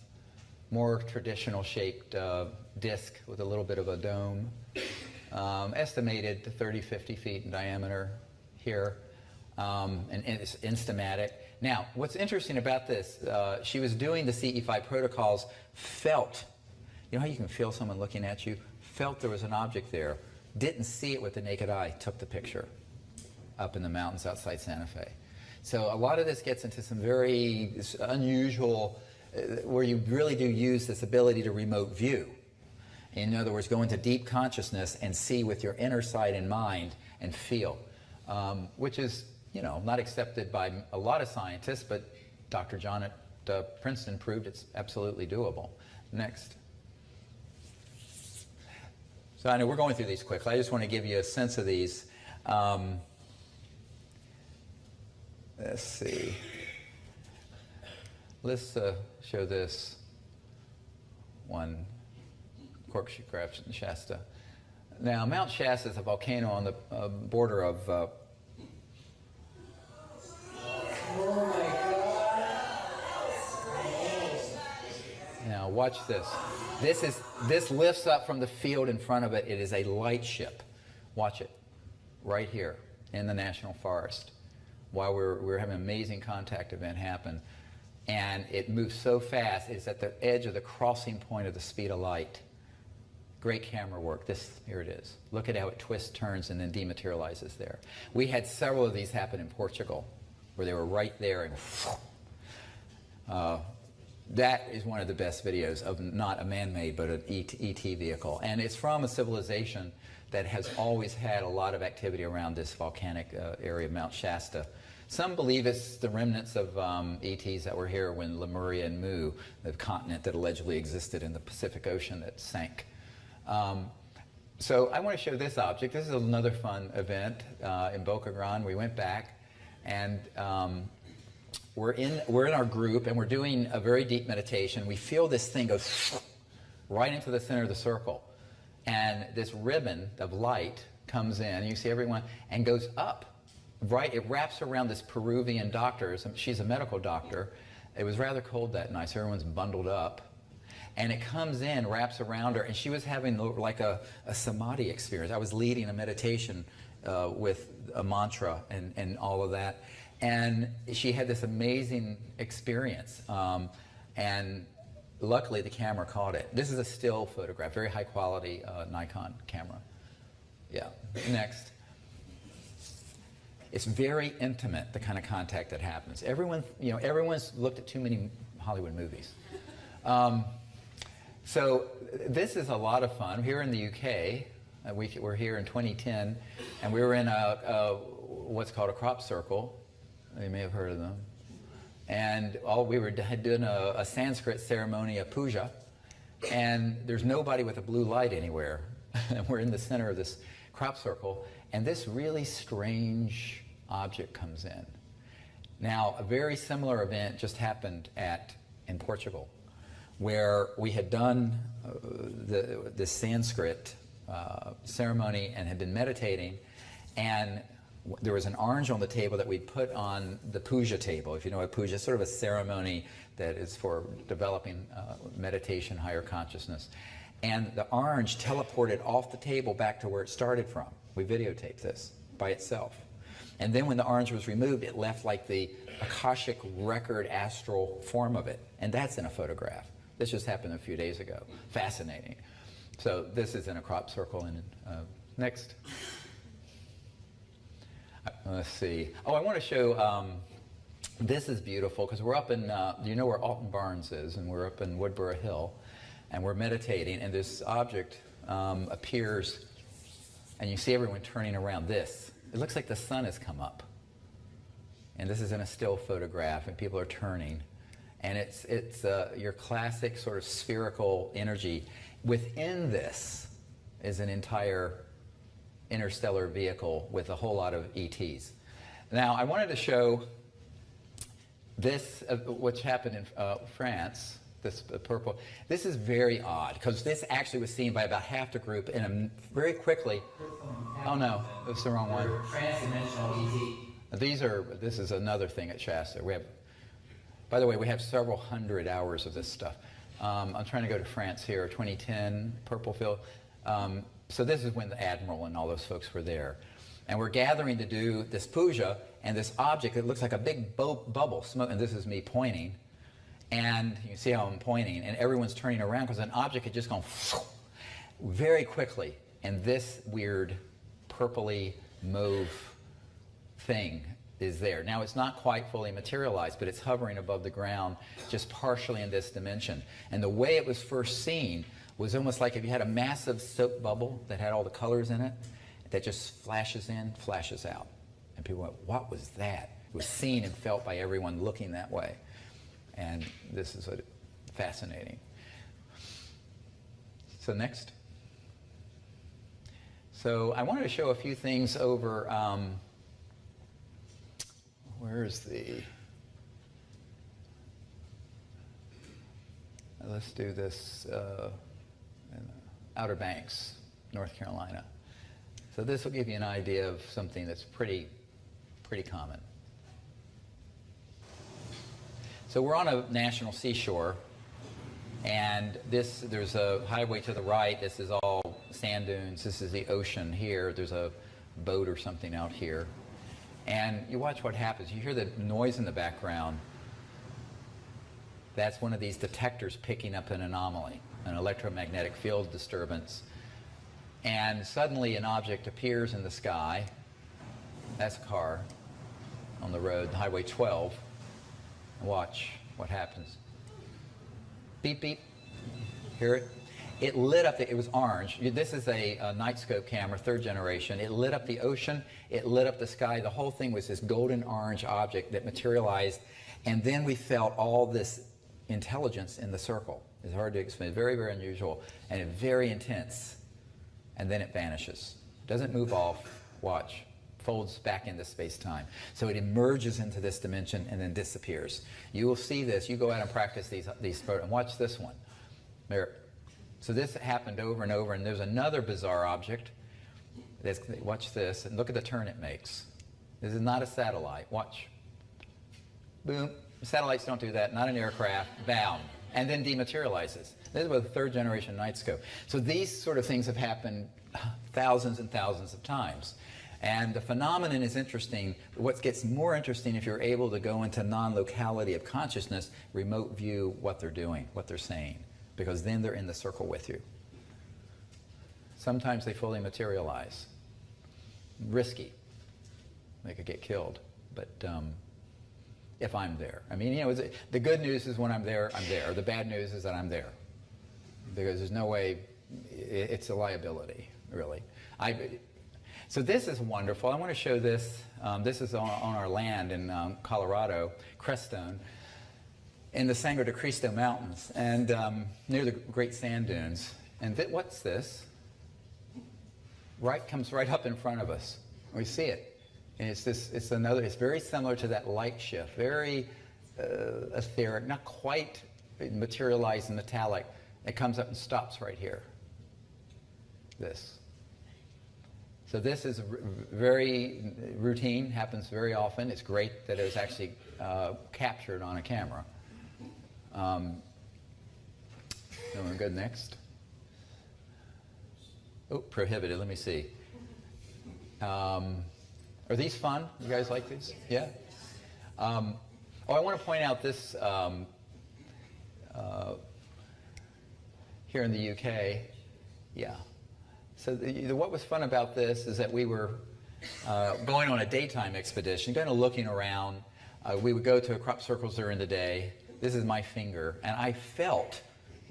more traditional shaped disc with a little bit of a dome, estimated to 30, 50 feet in diameter here, and it's instamatic. Now, what's interesting about this, she was doing the CE5 protocols, felt, you know how you can feel someone looking at you? Felt there was an object there, didn't see it with the naked eye, took the picture up in the mountains outside Santa Fe. So a lot of this gets into some very unusual, where you really do use this ability to remote view. In other words, go into deep consciousness and see with your inner sight and mind and feel, which is, you know, not accepted by a lot of scientists, but Dr. John at Princeton proved it's absolutely doable. Next. So I know we're going through these quickly. I just want to give you a sense of these. Let's see. Let's show this one, Corkscrew Craft in Shasta. Now, Mount Shasta is a volcano on the border of... Oh my God! Now, watch this. This lifts up from the field in front of it. It is a light ship. Watch it, right here in the National Forest. While we're having an amazing contact event happen, and it moves so fast, it's at the edge of the crossing point of the speed of light. Great camera work. Here it is. Look at how it twists, turns, and then dematerializes there. We had several of these happen in Portugal, where they were right there, and That is one of the best videos of not a man-made, but an ET vehicle. And it's from a civilization that has always had a lot of activity around this volcanic area of Mount Shasta. Some believe it's the remnants of ETs that were here when Lemuria and Mu, the continent that allegedly existed in the Pacific Ocean that sank. So I want to show this object. This is another fun event in Boca Grande. We went back, and we're in our group, and we're doing a very deep meditation. We feel this thing go right into the center of the circle, and this ribbon of light comes in. You see everyone, and goes up. Right, it wraps around this Peruvian doctor. She's a medical doctor. It was rather cold that night, so everyone's bundled up. And it comes in, wraps around her, and she was having like a samadhi experience. I was leading a meditation with a mantra and all of that. And she had this amazing experience. And luckily, the camera caught it. This is a still photograph, very high quality Nikon camera. Yeah, next. It's very intimate, the kind of contact that happens. Everyone's looked at too many Hollywood movies. So this is a lot of fun. Here in the UK, we're here in 2010, and we were in what's called a crop circle. You may have heard of them. And we were doing a Sanskrit ceremony, a puja, and there's nobody with a blue light anywhere. And we're in the center of this crop circle, and this really strange object comes in. Now, a very similar event just happened in Portugal, where we had done the Sanskrit ceremony and had been meditating, and there was an orange on the table that we'd put on the puja table. If you know what puja is, sort of a ceremony that is for developing meditation, higher consciousness. And the orange teleported off the table back to where it started from. We videotaped this by itself. And then when the orange was removed, it left like the Akashic record astral form of it. And that's in a photograph. This just happened a few days ago. Fascinating. So this is in a crop circle. And next. Let's see. Oh, I want to show, this is beautiful because we're up in, you know where Alton Barnes is, and we're up in Woodborough Hill. And we're meditating, and this object appears, and you see everyone turning around this. It looks like the sun has come up. And this is in a still photograph, and people are turning. And it's your classic sort of spherical energy. Within this is an entire interstellar vehicle with a whole lot of ETs. Now, I wanted to show this, what's happened in France. This purple. This is very odd because this actually was seen by about half the group, and very quickly. Oh no, that's the wrong one. Transdimensional ET. This is another thing at Shasta. We have, by the way, we have several hundred hours of this stuff. I'm trying to go to France here, 2010, purple field. So this is when the admiral and all those folks were there, and we're gathering to do this puja, and this object that looks like a big bubble smoke, and this is me pointing. And you see how I'm pointing, and everyone's turning around because an object had just gone very quickly. And this weird purpley mauve thing is there. Now, it's not quite fully materialized, but it's hovering above the ground just partially in this dimension. And the way it was first seen was almost like if you had a massive soap bubble that had all the colors in it, that just flashes in, flashes out. And people went, what was that? It was seen and felt by everyone looking that way. And this is fascinating. So next. So I wanted to show a few things over, where's the, let's do this in Outer Banks, North Carolina. So this will give you an idea of something that's pretty common. So we're on a national seashore, and there's a highway to the right. This is all sand dunes. This is the ocean here. There's a boat or something out here. And you watch what happens. You hear the noise in the background. That's one of these detectors picking up an anomaly, an electromagnetic field disturbance. And suddenly an object appears in the sky. That's a car on the road, Highway 12. Watch what happens. Beep, beep. Hear it? It lit up, it was orange. This is a night scope camera, 3rd generation. It lit up the ocean, it lit up the sky. The whole thing was this golden orange object that materialized. And then we felt all this intelligence in the circle. It's hard to explain. Very, very unusual and very intense. And then it vanishes. Doesn't move off. Watch. Folds back into space-time. So it emerges into this dimension and then disappears. You will see this. You go out and practice these and watch this one. There. So this happened over and over, and there's another bizarre object. Watch this, and look at the turn it makes. This is not a satellite. Watch. Boom. Satellites don't do that. Not an aircraft. Bam. And then dematerializes. This is with a 3rd generation night scope. So these sort of things have happened thousands and thousands of times. And the phenomenon is interesting. What gets more interesting if you're able to go into non-locality of consciousness, remote view what they're doing, what they're saying, because then they're in the circle with you. Sometimes they fully materialize. Risky. They could get killed. But if I'm there. I mean, you know, the good news is when I'm there, I'm there. The bad news is that I'm there. Because there's no way, it's a liability, really. So this is wonderful. I want to show this. This is on our land in Colorado, Crestone, in the Sangre de Cristo Mountains, and near the Great Sand Dunes. And what's this? Comes right up in front of us. We see it. And it's very similar to that light shift, very etheric, not quite materialized and metallic. It comes up and stops right here. This. So this is very routine, happens very often. It's great that it was actually captured on a camera. Then we're good next. Oh, prohibited, let me see. Are these fun? You guys like these? Yeah? I want to point out this here in the UK. Yeah. So what was fun about this is that we were going on a daytime expedition, kind of looking around. We would go to crop circles during the day. This is my finger, and I felt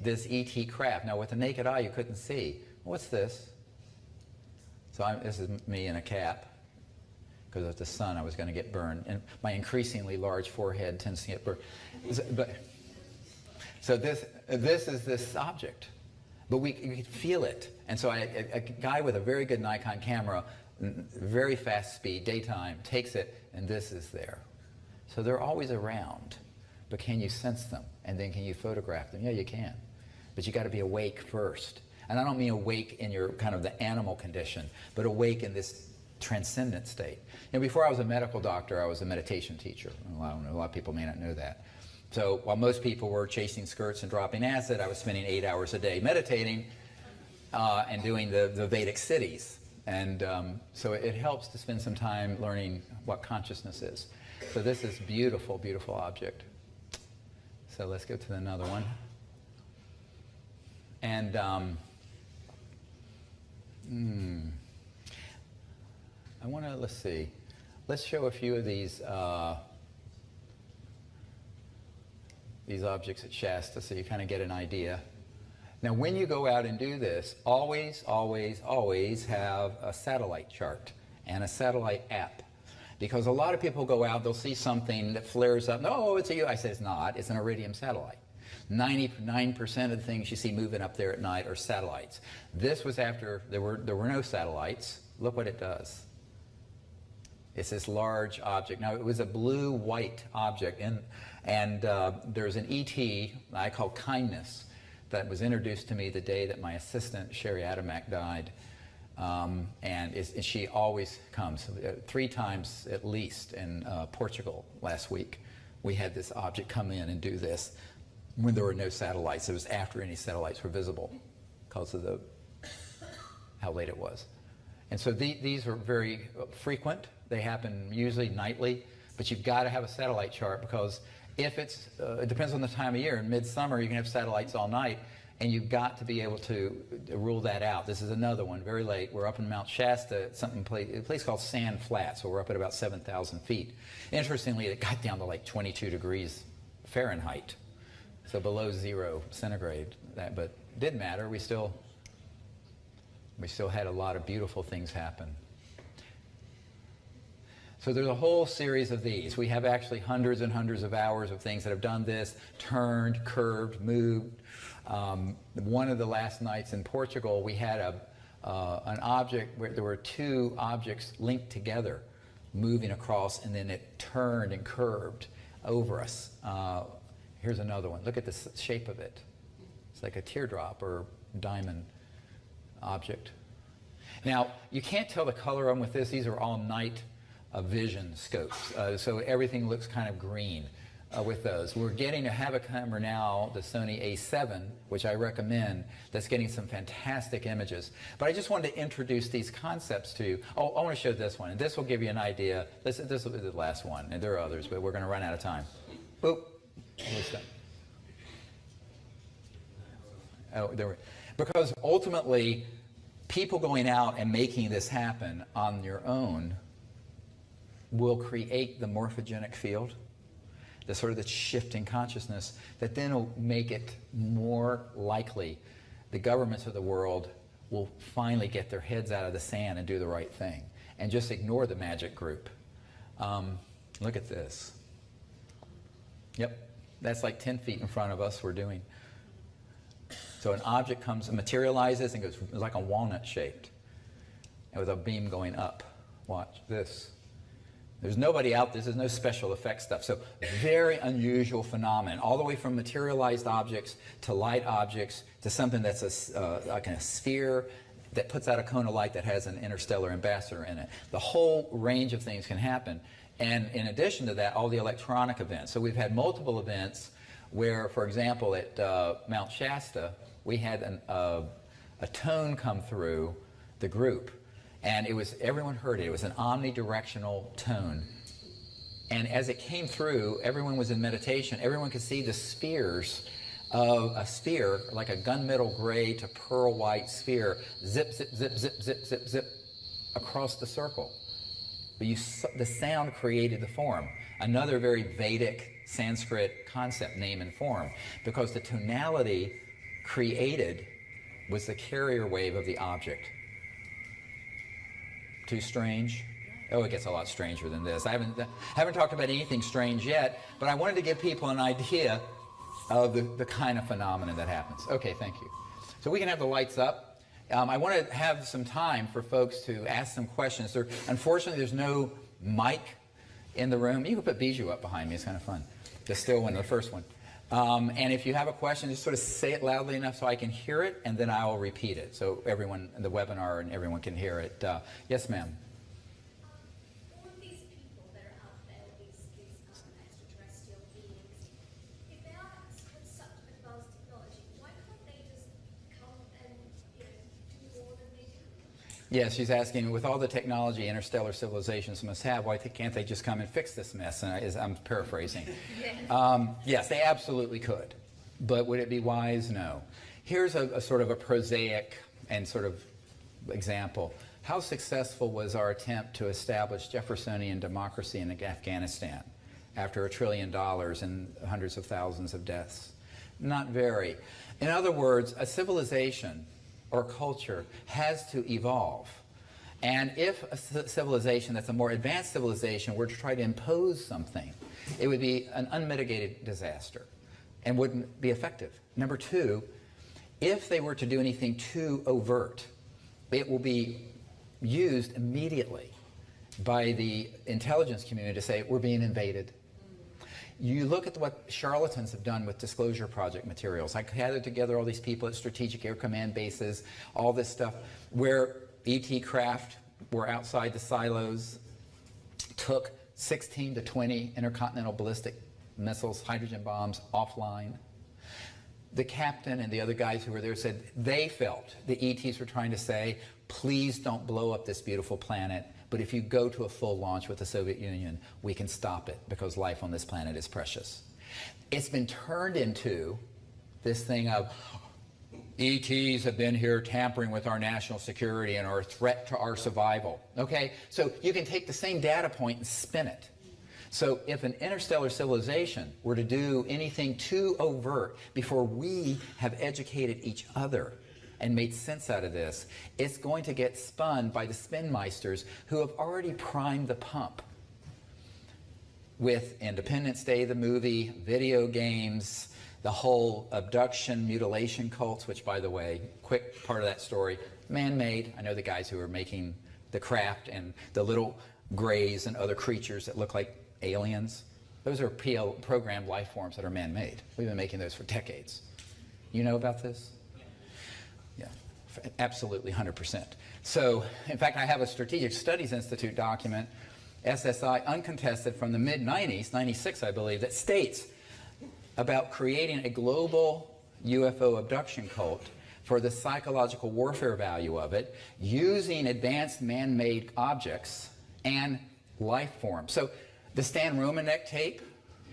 this ET craft. Now, with the naked eye, you couldn't see. What's this? So this is me in a cap. Because of the sun, I was going to get burned. And my increasingly large forehead tends to get burned. So this is this object. But we could feel it. And so a guy with a very good Nikon camera, very fast speed, daytime, takes it, and this is there. So they're always around. But can you sense them? And then can you photograph them? Yeah, you can. But you got to be awake first. And I don't mean awake in your kind of the animal condition, but awake in this transcendent state. You know, before I was a medical doctor, I was a meditation teacher. Well, I don't know, a lot of people may not know that. So while most people were chasing skirts and dropping acid, I was spending 8 hours a day meditating and doing the Vedic cities. And so it helps to spend some time learning what consciousness is. So this is beautiful, beautiful object. So let's go to another one. And I want to, let's see. Let's show a few of these objects at Shasta so you kind of get an idea. Now, when you go out and do this, always, always, always have a satellite chart and a satellite app. Because a lot of people go out, they'll see something that flares up. No, it's a U. I say it's not. It's an iridium satellite. 99% of the things you see moving up there at night are satellites. This was after there were no satellites. Look what it does. It's this large object. Now, it was a blue-white object, and there's an ET I call Kindness that was introduced to me the day that my assistant, Sherry Adamak, died. And she always comes. 3 times at least in Portugal last week. We had this object come in and do this when there were no satellites. It was after any satellites were visible because of how late it was. And so these are very frequent. They happen usually nightly, but you've got to have a satellite chart because if it depends on the time of year. In midsummer, you can have satellites all night, and you've got to be able to rule that out. This is another one, very late. We're up in Mount Shasta, a place called Sand Flats, so we're up at about 7,000 feet. Interestingly, it got down to like 22 degrees Fahrenheit. So below 0 centigrade. But it didn't matter. We still had a lot of beautiful things happen. So there's a whole series of these. We have actually hundreds and hundreds of hours of things that have done this, turned, curved, moved. One of the last nights in Portugal, we had an object where there were 2 objects linked together, moving across, and then it turned and curved over us. Here's another one. Look at the shape of it. It's like a teardrop or diamond object. Now, you can't tell the color on with this. These are all night vision scopes. So everything looks kind of green with those. We're getting to have a camera now, the Sony A7, which I recommend, that's getting some fantastic images. But I just wanted to introduce these concepts to you. Oh, I want to show this one, and this will give you an idea. This will be the last one, and there are others, but we're going to run out of time. Boop. Oh, there we, because ultimately, people going out and making this happen on your own will create the morphogenic field, the sort of the shift in consciousness that then will make it more likely the governments of the world will finally get their heads out of the sand and do the right thing and just ignore the magic group. Look at this. Yep, that's like 10 feet in front of us we're doing. So an object comes and materializes and goes like a walnut shaped and with a beam going up. Watch this. There's nobody out there. There's no special effects stuff. So very unusual phenomenon, all the way from materialized objects to light objects to something that's like a sphere that puts out a cone of light that has an interstellar ambassador in it. The whole range of things can happen. And in addition to that, all the electronic events. So we've had multiple events where, for example, at Mount Shasta, we had a tone come through the group. And it was, everyone heard it. It was an omnidirectional tone. And as it came through, everyone was in meditation. Everyone could see the spheres of a sphere, like a gunmetal gray to pearl white sphere, zip, zip, zip, zip, zip, zip, zip, across the circle. But the sound created the form. Another very Vedic Sanskrit concept, name and form, because the tonality created was the carrier wave of the object. Too strange? Oh, it gets a lot stranger than this. I haven't talked about anything strange yet, but I wanted to give people an idea of the kind of phenomenon that happens. Okay, thank you. So we can have the lights up. I want to have some time for folks to ask some questions. Unfortunately, there's no mic in the room. You can put Bijou up behind me. It's kind of fun. The still one, the first one. And if you have a question, just sort of say it loudly enough so I can hear it, and then I will repeat it so everyone in the webinar and everyone can hear it. Yes, ma'am. All of these people that are out there, these extraterrestrial beings, if they are with such advanced technology, why can't they just come and do more than they do? Yes, she's asking, with all the technology interstellar civilizations must have, why can't they just come and fix this mess? And I'm paraphrasing. Yes, they absolutely could. But would it be wise? No. Here's a sort of a prosaic and sort of example. How successful was our attempt to establish Jeffersonian democracy in Afghanistan after $1 trillion and hundreds of thousands of deaths? Not very. In other words, a civilization or culture has to evolve. And if a civilization that's a more advanced civilization were to try to impose something, it would be an unmitigated disaster and wouldn't be effective. Number two, if they were to do anything too overt, it will be used immediately by the intelligence community to say, we're being invaded. You look at what charlatans have done with Disclosure Project materials. I gathered together all these people at Strategic Air Command bases, all this stuff, where ET craft were outside the silos, took 16 to 20 intercontinental ballistic missiles, hydrogen bombs, offline. The captain and the other guys who were there said they felt the ETs were trying to say, please don't blow up this beautiful planet. But if you go to a full launch with the Soviet Union, we can stop it because life on this planet is precious. It's been turned into this thing of ETs have been here tampering with our national security and are a threat to our survival. Okay, so you can take the same data point and spin it. So if an interstellar civilization were to do anything too overt before we have educated each other and made sense out of this, it's going to get spun by the spinmeisters who have already primed the pump with Independence Day, the movie, video games, the whole abduction, mutilation cults, which, by the way, quick part of that story, man-made. I know the guys who are making the craft and the little grays and other creatures that look like aliens. Those are programmed life forms that are man-made. We've been making those for decades. You know about this? Yeah, absolutely, 100%. So, in fact, I have a Strategic Studies Institute document, SSI, uncontested, from the mid-90s, 96 I believe, that states about creating a global UFO abduction cult for the psychological warfare value of it, using advanced man-made objects and life forms. So the Stan Romanek tape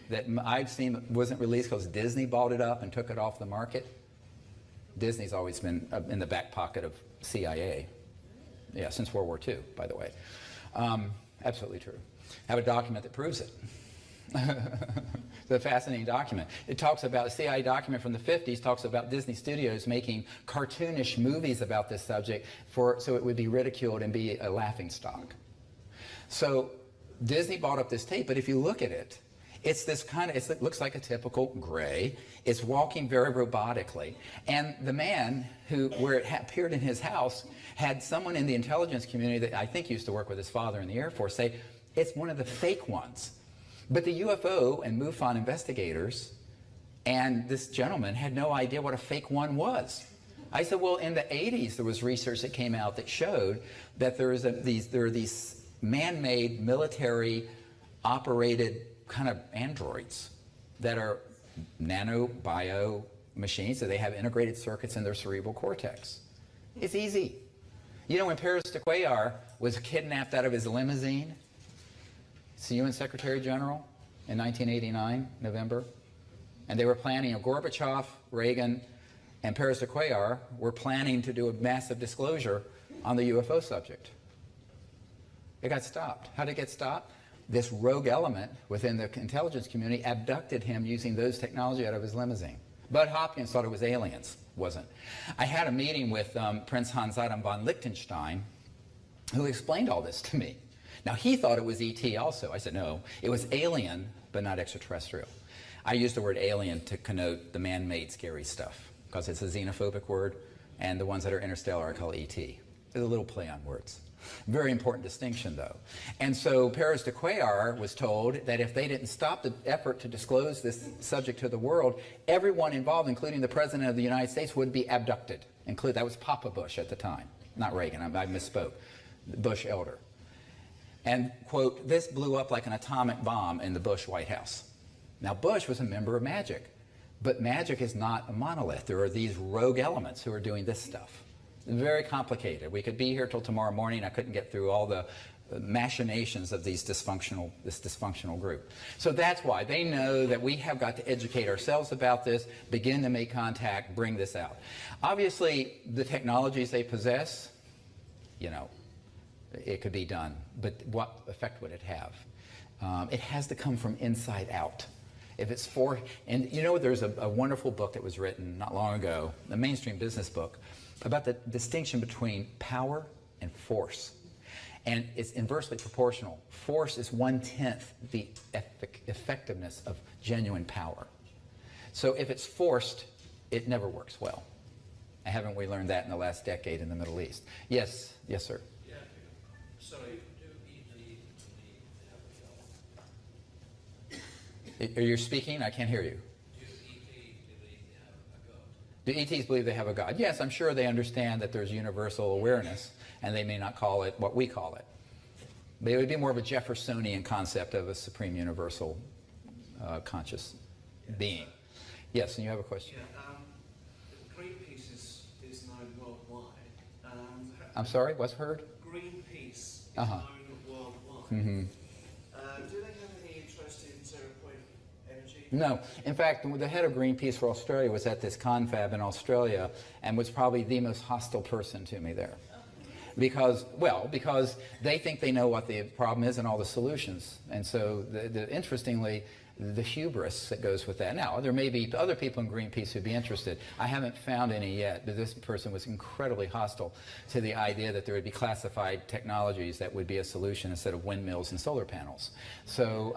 that I've seen wasn't released because Disney bought it up and took it off the market. Disney's always been in the back pocket of CIA. Yeah, since World War II, by the way. Absolutely true. I have a document that proves it. It's a fascinating document. It talks about, a CIA document from the 50s talks about Disney Studios making cartoonish movies about this subject so it would be ridiculed and be a laughingstock. So Disney bought up this tape, but if you look at it, it's this kind of, it looks like a typical gray. It's walking very robotically. And the man where it appeared in his house had someone in the intelligence community that I think used to work with his father in the Air Force say, it's one of the fake ones. But the UFO and MUFON investigators and this gentleman had no idea what a fake one was. I said, well, in the 80s, there was research that came out that showed that there are these man-made, military-operated kind of androids that are nano-bio machines, so they have integrated circuits in their cerebral cortex. It's easy. You know, when Paris de Cuellar was kidnapped out of his limousine, it's the UN Secretary General in 1989, November, and they were planning, Gorbachev, Reagan, and Paris de Cuellar were planning to do a massive disclosure on the UFO subject. It got stopped. How did it get stopped? This rogue element within the intelligence community abducted him using those technology out of his limousine. Bud Hopkins thought it was aliens. Wasn't. I had a meeting with Prince Hans Adam von Liechtenstein, who explained all this to me. Now, he thought it was ET also. I said, no, it was alien, but not extraterrestrial. I use the word alien to connote the man-made scary stuff, because it's a xenophobic word, and the ones that are interstellar I call ET. There's a little play on words. Very important distinction, though. And so Paris de Cuellar was told that if they didn't stop the effort to disclose this subject to the world, everyone involved, including the President of the United States, would be abducted. That was Papa Bush at the time, not Reagan. I misspoke. Bush elder. And, quote, this blew up like an atomic bomb in the Bush White House. Now, Bush was a member of MAGIC, but MAGIC is not a monolith. There are these rogue elements who are doing this stuff. Very complicated. We could be here till tomorrow morning. I couldn't get through all the machinations of this dysfunctional group. So that's why they know that we have got to educate ourselves about this, begin to make contact, bring this out. Obviously, the technologies they possess, you know, it could be done, but what effect would it have? It has to come from inside out. If it's and you know, there's a wonderful book that was written not long ago, a mainstream business book, about the distinction between power and force. And it's inversely proportional. Force is 1/10 the effectiveness of genuine power. So if it's forced, it never works well. Haven't we learned that in the last decade in the Middle East? Yes, yes, sir. Yeah. Sorry, do ET have a God? Are you speaking? I can't hear you. Do ETs believe they have a God? Yes, I'm sure they understand that there's universal awareness, and they may not call it what we call it. But it would be more of a Jeffersonian concept of a supreme universal conscious being. Yes, and you have a question? Yeah, Greenpeace is known worldwide. I'm sorry, what's heard? Greenpeace is known worldwide. Mm-hmm. Do they have any interest in zero-point energy? No. In fact, the head of Greenpeace for Australia was at this confab in Australia and was probably the most hostile person to me there. Because they think they know what the problem is and all the solutions. And so, interestingly, the hubris that goes with that. Now, there may be other people in Greenpeace who'd be interested. I haven't found any yet, but this person was incredibly hostile to the idea that there would be classified technologies that would be a solution instead of windmills and solar panels. So,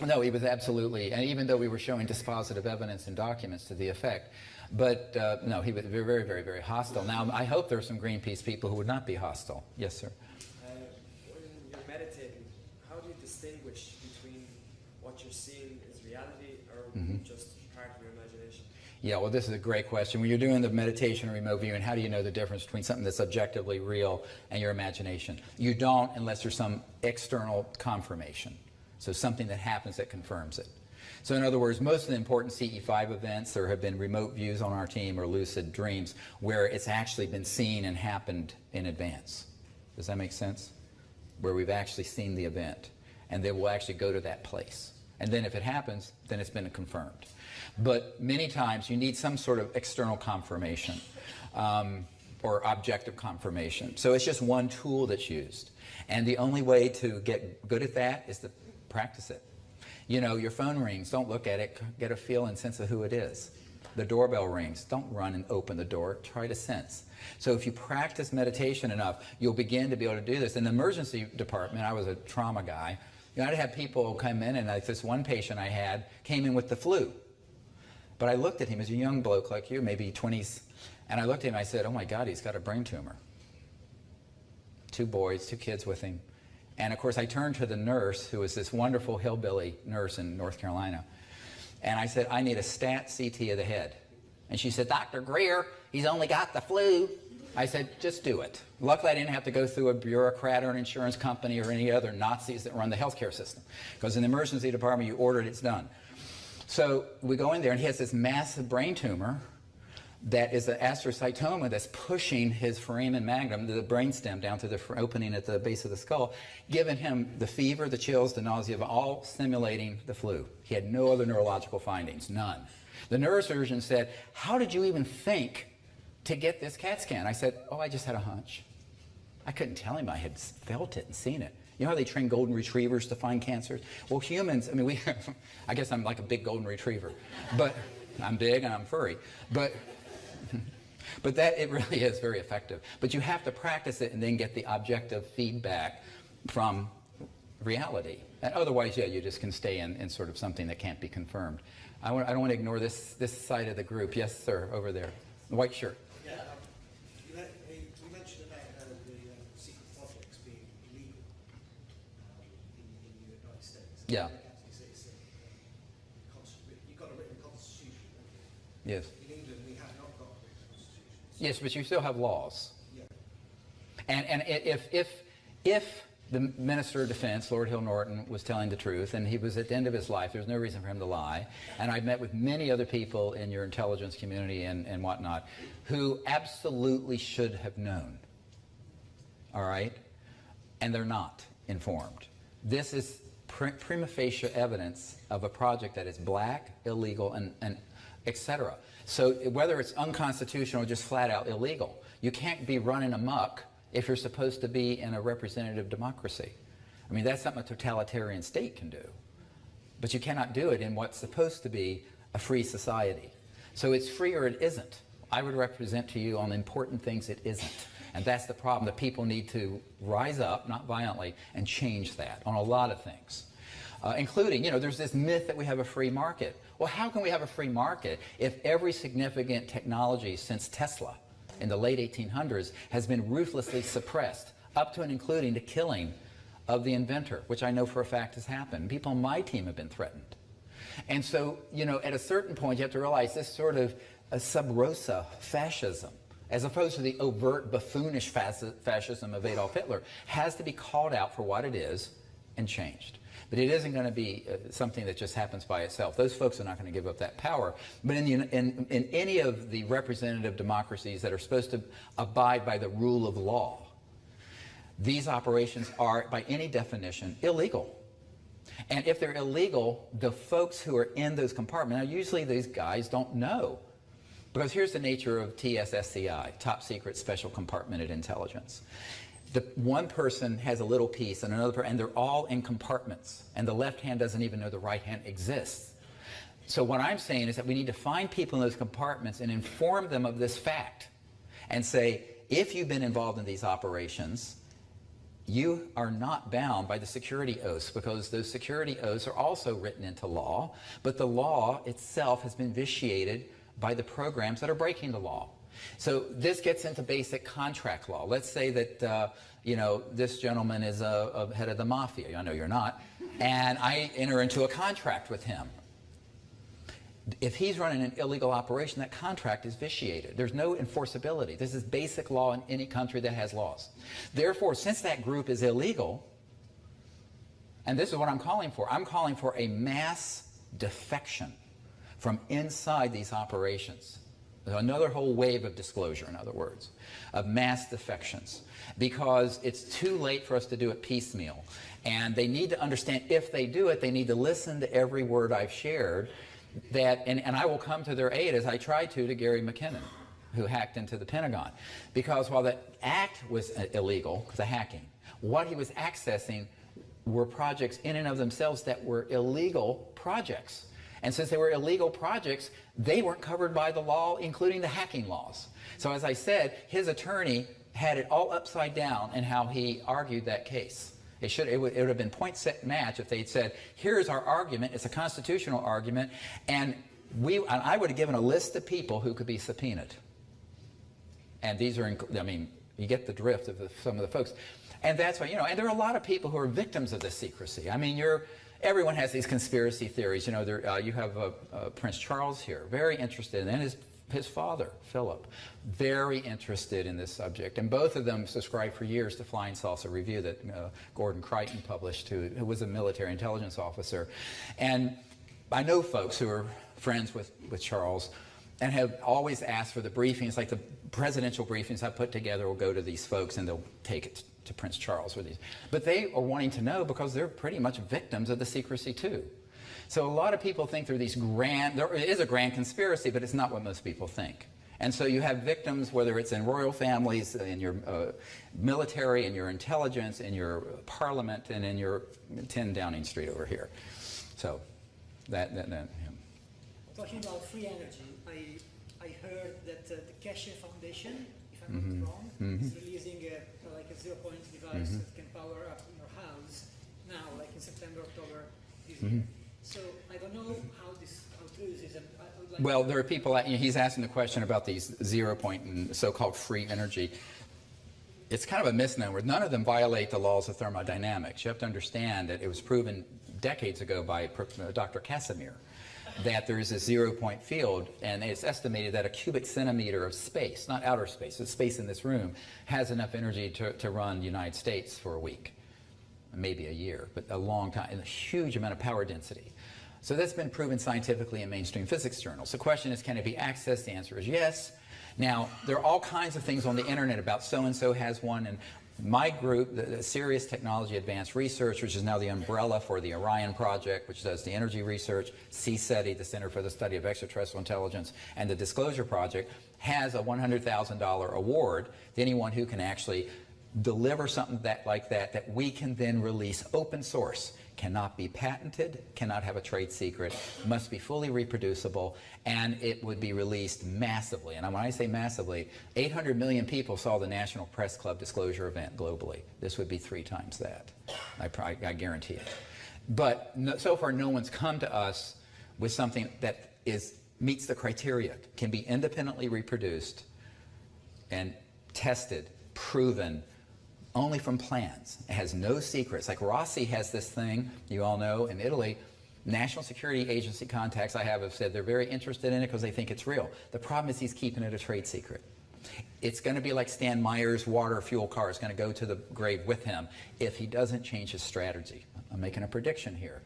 no, he was absolutely, and even though we were showing dispositive evidence and documents to the effect, but no, he was very, very, very hostile. Now, I hope there are some Greenpeace people who would not be hostile. Yes, sir. When you're meditating, how do you distinguish between what you're seeing is reality or just part of your imagination? Yeah, well, this is a great question. When you're doing the meditation or remote viewing, how do you know the difference between something that's objectively real and your imagination? You don't unless there's some external confirmation. So something that happens that confirms it. So in other words, most of the important CE5 events, there have been remote views on our team or lucid dreams where it's actually been seen and happened in advance. Does that make sense? Where we've actually seen the event and they will actually go to that place. And then if it happens, then it's been confirmed. But many times you need some sort of external confirmation or objective confirmation. So it's just one tool that's used. And the only way to get good at that is to practice it. You know, your phone rings, don't look at it, get a feel and sense of who it is. The doorbell rings, don't run and open the door, try to sense. So if you practice meditation enough, you'll begin to be able to do this. In the emergency department, I was a trauma guy. You know, I'd have people come in, and like this one patient I had came in with the flu. But I looked at him as a young bloke like you, maybe 20s, and I looked at him and I said, oh my God, he's got a brain tumor. 2 boys, 2 kids with him. And of course I turned to the nurse, who was this wonderful hillbilly nurse in North Carolina, and I said, I need a stat CT of the head. And she said, Dr. Greer, he's only got the flu. I said, just do it. Luckily I didn't have to go through a bureaucrat or an insurance company or any other Nazis that run the healthcare system. Because in the emergency department, you order it, it's done. So we go in there and he has this massive brain tumor that is an astrocytoma that's pushing his foramen magnum, the brainstem, down to the opening at the base of the skull, giving him the fever, the chills, the nausea, all simulating the flu. He had no other neurological findings, none. The neurosurgeon said, how did you even think to get this CAT scan? I said, oh, I just had a hunch. I couldn't tell him I had felt it and seen it. You know how they train golden retrievers to find cancers? Well, humans, I mean, I guess I'm like a big golden retriever, but I'm big and I'm furry. But that, it really is very effective. But you have to practice it and then get the objective feedback from reality. And otherwise, yeah, you just can stay in sort of something that can't be confirmed. I don't want to ignore this side of the group. Yes, sir, over there. The white shirt. Yeah, you mentioned about the secret projects being illegal in the United States. Yeah. You've got a written constitution. Yes. In England, we have not got a written constitution. Yes, but you still have laws. Yeah. And if the Minister of Defense, Lord Hill Norton, was telling the truth, and he was at the end of his life, there's no reason for him to lie, and I've met with many other people in your intelligence community and whatnot, who absolutely should have known, all right? And they're not informed. This is prima facie evidence of a project that is black, illegal, and etc. So whether it's unconstitutional or just flat out illegal, you can't be running amok if you're supposed to be in a representative democracy. I mean, that's something a totalitarian state can do. But you cannot do it in what's supposed to be a free society. So it's free or it isn't. I would represent to you on important things it isn't. And that's the problem. The people need to rise up, not violently, and change that on a lot of things. Including, you know, there's this myth that we have a free market. Well, how can we have a free market if every significant technology since Tesla in the late 1800s has been ruthlessly suppressed, up to and including the killing of the inventor, which I know for a fact has happened. People on my team have been threatened. And so, you know, at a certain point, you have to realize this sort of a sub rosa fascism, as opposed to the overt buffoonish fascism of Adolf Hitler, has to be called out for what it is and changed. But it isn't going to be something that just happens by itself. Those folks are not going to give up that power. But in any of the representative democracies that are supposed to abide by the rule of law, these operations are, by any definition, illegal. And if they're illegal, the folks who are in those compartments, now usually these guys don't know Because here's the nature of TSSCI, Top Secret Special Compartmented Intelligence. One person has a little piece and another person, and they're all in compartments, and the left hand doesn't even know the right hand exists. So what I'm saying is that we need to find people in those compartments and inform them of this fact and say, if you've been involved in these operations, you are not bound by the security oaths, because those security oaths are also written into law, but the law itself has been vitiated by the programs that are breaking the law. So this gets into basic contract law. Let's say that this gentleman is a head of the mafia. I know you're not. And I enter into a contract with him. If he's running an illegal operation, that contract is vitiated. There's no enforceability. This is basic law in any country that has laws. Therefore, since that group is illegal, and this is what I'm calling for a mass defection from inside these operations. Another whole wave of disclosure, in other words, of mass defections, because it's too late for us to do it piecemeal. And they need to understand, if they do it, they need to listen to every word I've shared, and I will come to their aid, as I tried to Gary McKinnon, who hacked into the Pentagon. Because while the act was illegal, the hacking, what he was accessing were projects in and of themselves that were illegal projects. And since they were illegal projects, they weren't covered by the law, including the hacking laws. So as I said, his attorney had it all upside down in how he argued that case. It would have been point set match if they'd said, here's our argument, it's a constitutional argument, and I would have given a list of people who could be subpoenaed. And these are, you get the drift of some of the folks. And that's why, and there are a lot of people who are victims of this secrecy. Everyone has these conspiracy theories. You have Prince Charles here, very interested, and his father, Philip, very interested in this subject. And both of them subscribed for years to Flying Saucer Review that Gordon Crichton published, who was a military intelligence officer. And I know folks who are friends with Charles and have always asked for the briefings, like the presidential briefings I put together will go to these folks and they'll take it to Prince Charles. But they are wanting to know because they're pretty much victims of the secrecy too. So a lot of people think there is a grand conspiracy, but it's not what most people think. And so you have victims, whether it's in royal families, in your military, in your intelligence, in your parliament, and in your 10 Downing Street over here. So that. Talking about free energy, I heard that the Keshe Foundation, if I'm not wrong, is releasing a 0-point device that can power up your house now, like in September, October this year. So I don't know how true this is. Well, there are people, he's asking the question about these 0-point and so-called free energy. It's kind of a misnomer. None of them violate the laws of thermodynamics. You have to understand that it was proven decades ago by Dr. Casimir that there is a 0-point field, and it's estimated that a cubic centimeter of space, not outer space, the space in this room, has enough energy to run the United States for a week, maybe a year, but a long time, and a huge amount of power density. So that's been proven scientifically in mainstream physics journals. The question is, can it be accessed? The answer is yes. Now, there are all kinds of things on the internet about so-and-so has one, and my group, the Sirius Technology Advanced Research, which is now the umbrella for the Orion Project, which does the energy research, CSETI, the Center for the Study of Extraterrestrial Intelligence, and the Disclosure Project, has a $100,000 award to anyone who can actually deliver something like that we can then release open source. Cannot be patented, cannot have a trade secret, must be fully reproducible, and it would be released massively. And when I say massively, 800 million people saw the National Press Club disclosure event globally. This would be 3 times that. I guarantee it. But so far, no one's come to us with something that meets the criteria, can be independently reproduced and tested, proven, only from plans. It has no secrets. Like Rossi has this thing, you all know, in Italy, National Security Agency contacts I have said they're very interested in it because they think it's real. The problem is he's keeping it a trade secret. It's going to be like Stan Meyer's water fuel car. It's going to go to the grave with him if he doesn't change his strategy. I'm making a prediction here.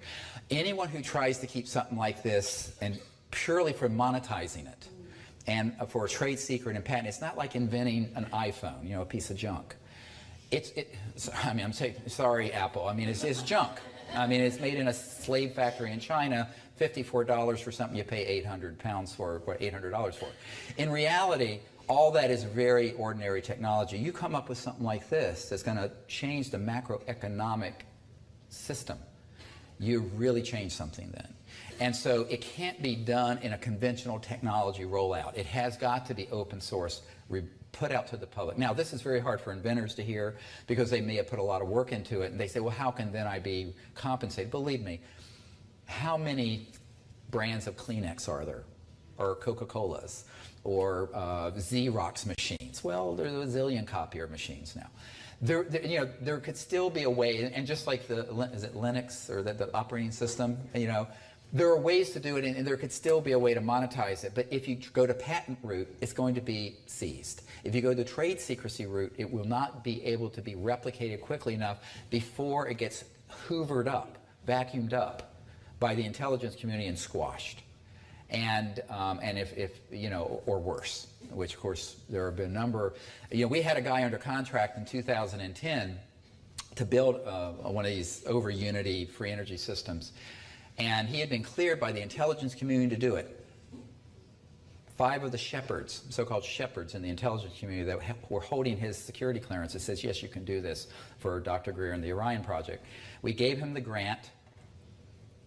Anyone who tries to keep something like this and purely for monetizing it and for a trade secret and patent, it's not like inventing an iPhone, a piece of junk. I'm saying, sorry, Apple. It's junk. I mean, it's made in a slave factory in China, $54 for something you pay 800 pounds for, or $800 for. In reality, all that is very ordinary technology. You come up with something like this that's going to change the macroeconomic system. You really change something then. And so it can't be done in a conventional technology rollout. It has got to be open source, put out to the public. Now, this is very hard for inventors to hear because they may have put a lot of work into it, and they say, well, how can then I be compensated? Believe me, how many brands of Kleenex are there, or Coca-Colas, or Xerox machines? Well, there's a zillion copier machines now. There could still be a way, and just like is it Linux, or the operating system, there are ways to do it, and there could still be a way to monetize it. But if you go to patent route, it's going to be seized. If you go the trade secrecy route, it will not be able to be replicated quickly enough before it gets hoovered up, vacuumed up by the intelligence community and squashed. And if or worse, which of course there have been a number. We had a guy under contract in 2010 to build one of these over Unity free energy systems. And he had been cleared by the intelligence community to do it. 5 of the shepherds, so-called shepherds in the intelligence community that were holding his security clearance, it says, yes, you can do this for Dr. Greer and the Orion project. We gave him the grant.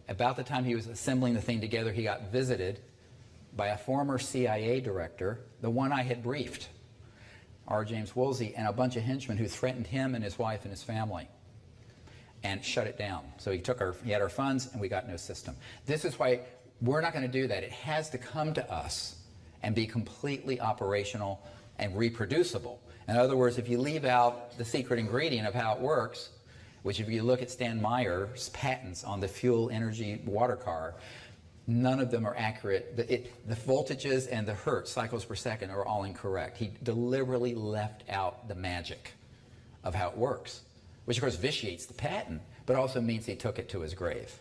About the time he was assembling the thing together, he got visited by a former CIA director, the one I had briefed, R. James Woolsey, and a bunch of henchmen who threatened him and his wife and his family, and shut it down. So he had our funds, and we got no system. This is why we're not going to do that. It has to come to us and be completely operational and reproducible. In other words, if you leave out the secret ingredient of how it works, which if you look at Stan Meyer's patents on the fuel energy water car, none of them are accurate. The voltages and the hertz, cycles per second, are all incorrect. He deliberately left out the magic of how it works, which of course vitiates the patent, but also means he took it to his grave.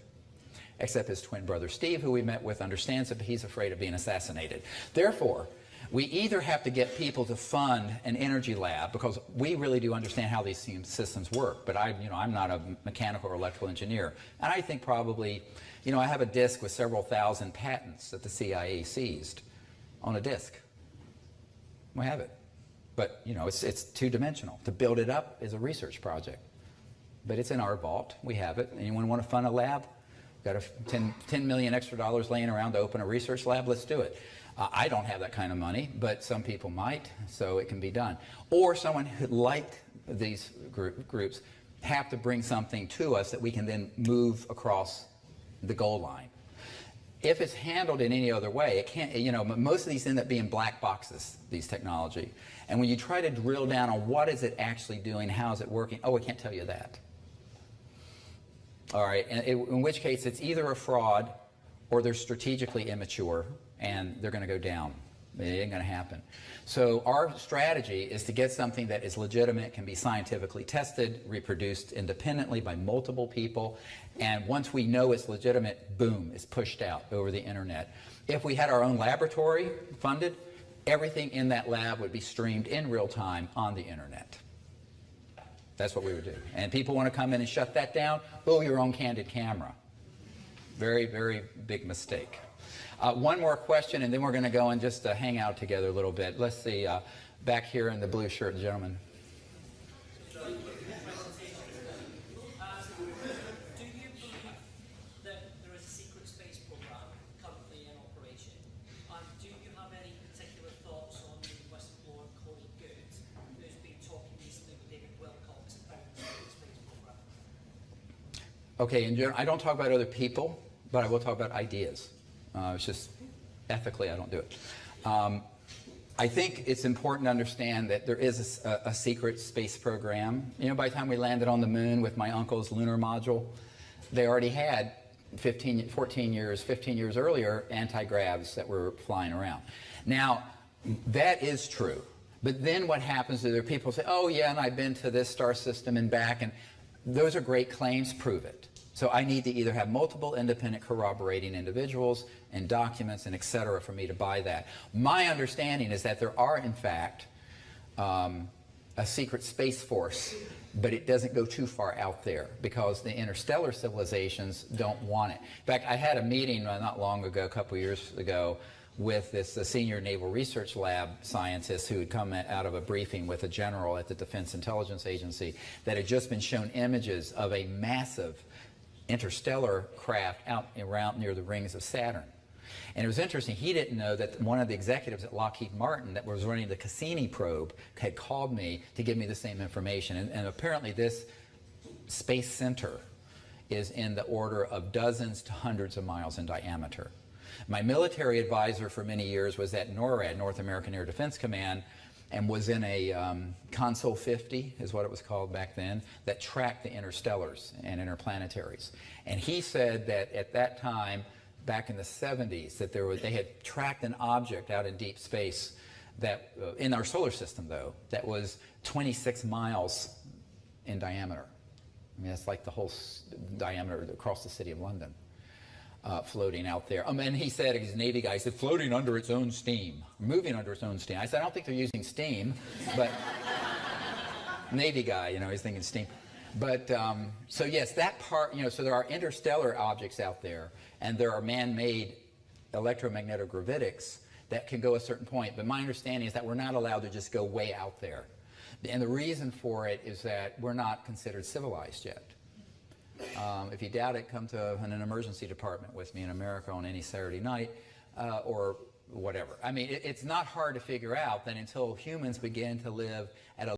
Except his twin brother Steve, who we met with, understands it, but he's afraid of being assassinated. Therefore, we either have to get people to fund an energy lab, because we really do understand how these systems work, but I'm not a mechanical or electrical engineer. And I think probably, I have a disk with several thousand patents that the CIA seized on a disk. We have it. But, it's two-dimensional. To build it up is a research project. But it's in our vault. We have it. Anyone want to fund a lab? Got $10 million extra laying around to open a research lab? Let's do it. I don't have that kind of money, but some people might, so it can be done. Or someone who, like these groups, have to bring something to us that we can then move across the goal line. If it's handled in any other way, it can't, most of these end up being black boxes, these technology. And when you try to drill down on what is it actually doing, how is it working, oh, I can't tell you that. All right, and in which case it's either a fraud or they're strategically immature and they're going to go down. It ain't going to happen. So our strategy is to get something that is legitimate, can be scientifically tested, reproduced independently by multiple people, and once we know it's legitimate, boom, it's pushed out over the internet. If we had our own laboratory funded, everything in that lab would be streamed in real time on the internet. That's what we would do. And people want to come in and shut that down, oh, your own candid camera. Very, very big mistake. One more question, and then we're going to go and just hang out together a little bit. Let's see, back here in the blue shirt, gentleman. Do you believe that there is a secret space program currently in operation? And do you have any particular thoughts on the whistleblower Corey Goode, who's been talking recently with David Wilcock about the secret space program? Okay, in general, I don't talk about other people, but I will talk about ideas. It's just ethically I don't do it. I think it's important to understand that there is a secret space program. By the time we landed on the moon with my uncle's lunar module, they already had 15 years earlier anti-gravs that were flying around. Now, that is true. But then what happens is there are people who say, oh yeah, and I've been to this star system and back, and those are great claims, prove it. So I need to either have multiple independent corroborating individuals and documents and et cetera for me to buy that. My understanding is that there are, in fact, a a secret space force, but it doesn't go too far out there because the interstellar civilizations don't want it. In fact, I had a meeting not long ago, a couple of years ago, with this senior Naval Research Lab scientist who had come out of a briefing with a general at the Defense Intelligence Agency that had just been shown images of a massive interstellar craft out around near the rings of Saturn. And it was interesting, he didn't know that one of the executives at Lockheed Martin that was running the Cassini probe had called me to give me the same information. And apparently this space center is in the order of dozens to hundreds of miles in diameter. My military advisor for many years was at NORAD, North American Air Defense Command, and was in a Console 50, is what it was called back then, that tracked the interstellars and interplanetaries. And he said that at that time, back in the 70s, that they had tracked an object out in deep space that, in our solar system though, that was 26 miles in diameter. I mean, that's like the whole diameter across the city of London, floating out there. And he said, he's a Navy guy, he said, floating under its own steam, moving under its own steam. I said, I don't think they're using steam, but Navy guy, you know, he's thinking steam. But, so yes, that part, you know, so there are interstellar objects out there, and there are man-made electromagnetogravitics that can go a certain point. But my understanding is that we're not allowed to just go way out there. And the reason for it is that we're not considered civilized yet. If you doubt it, come to an emergency department with me in America on any Saturday night, or whatever. I mean, it's not hard to figure out that until humans begin to live at a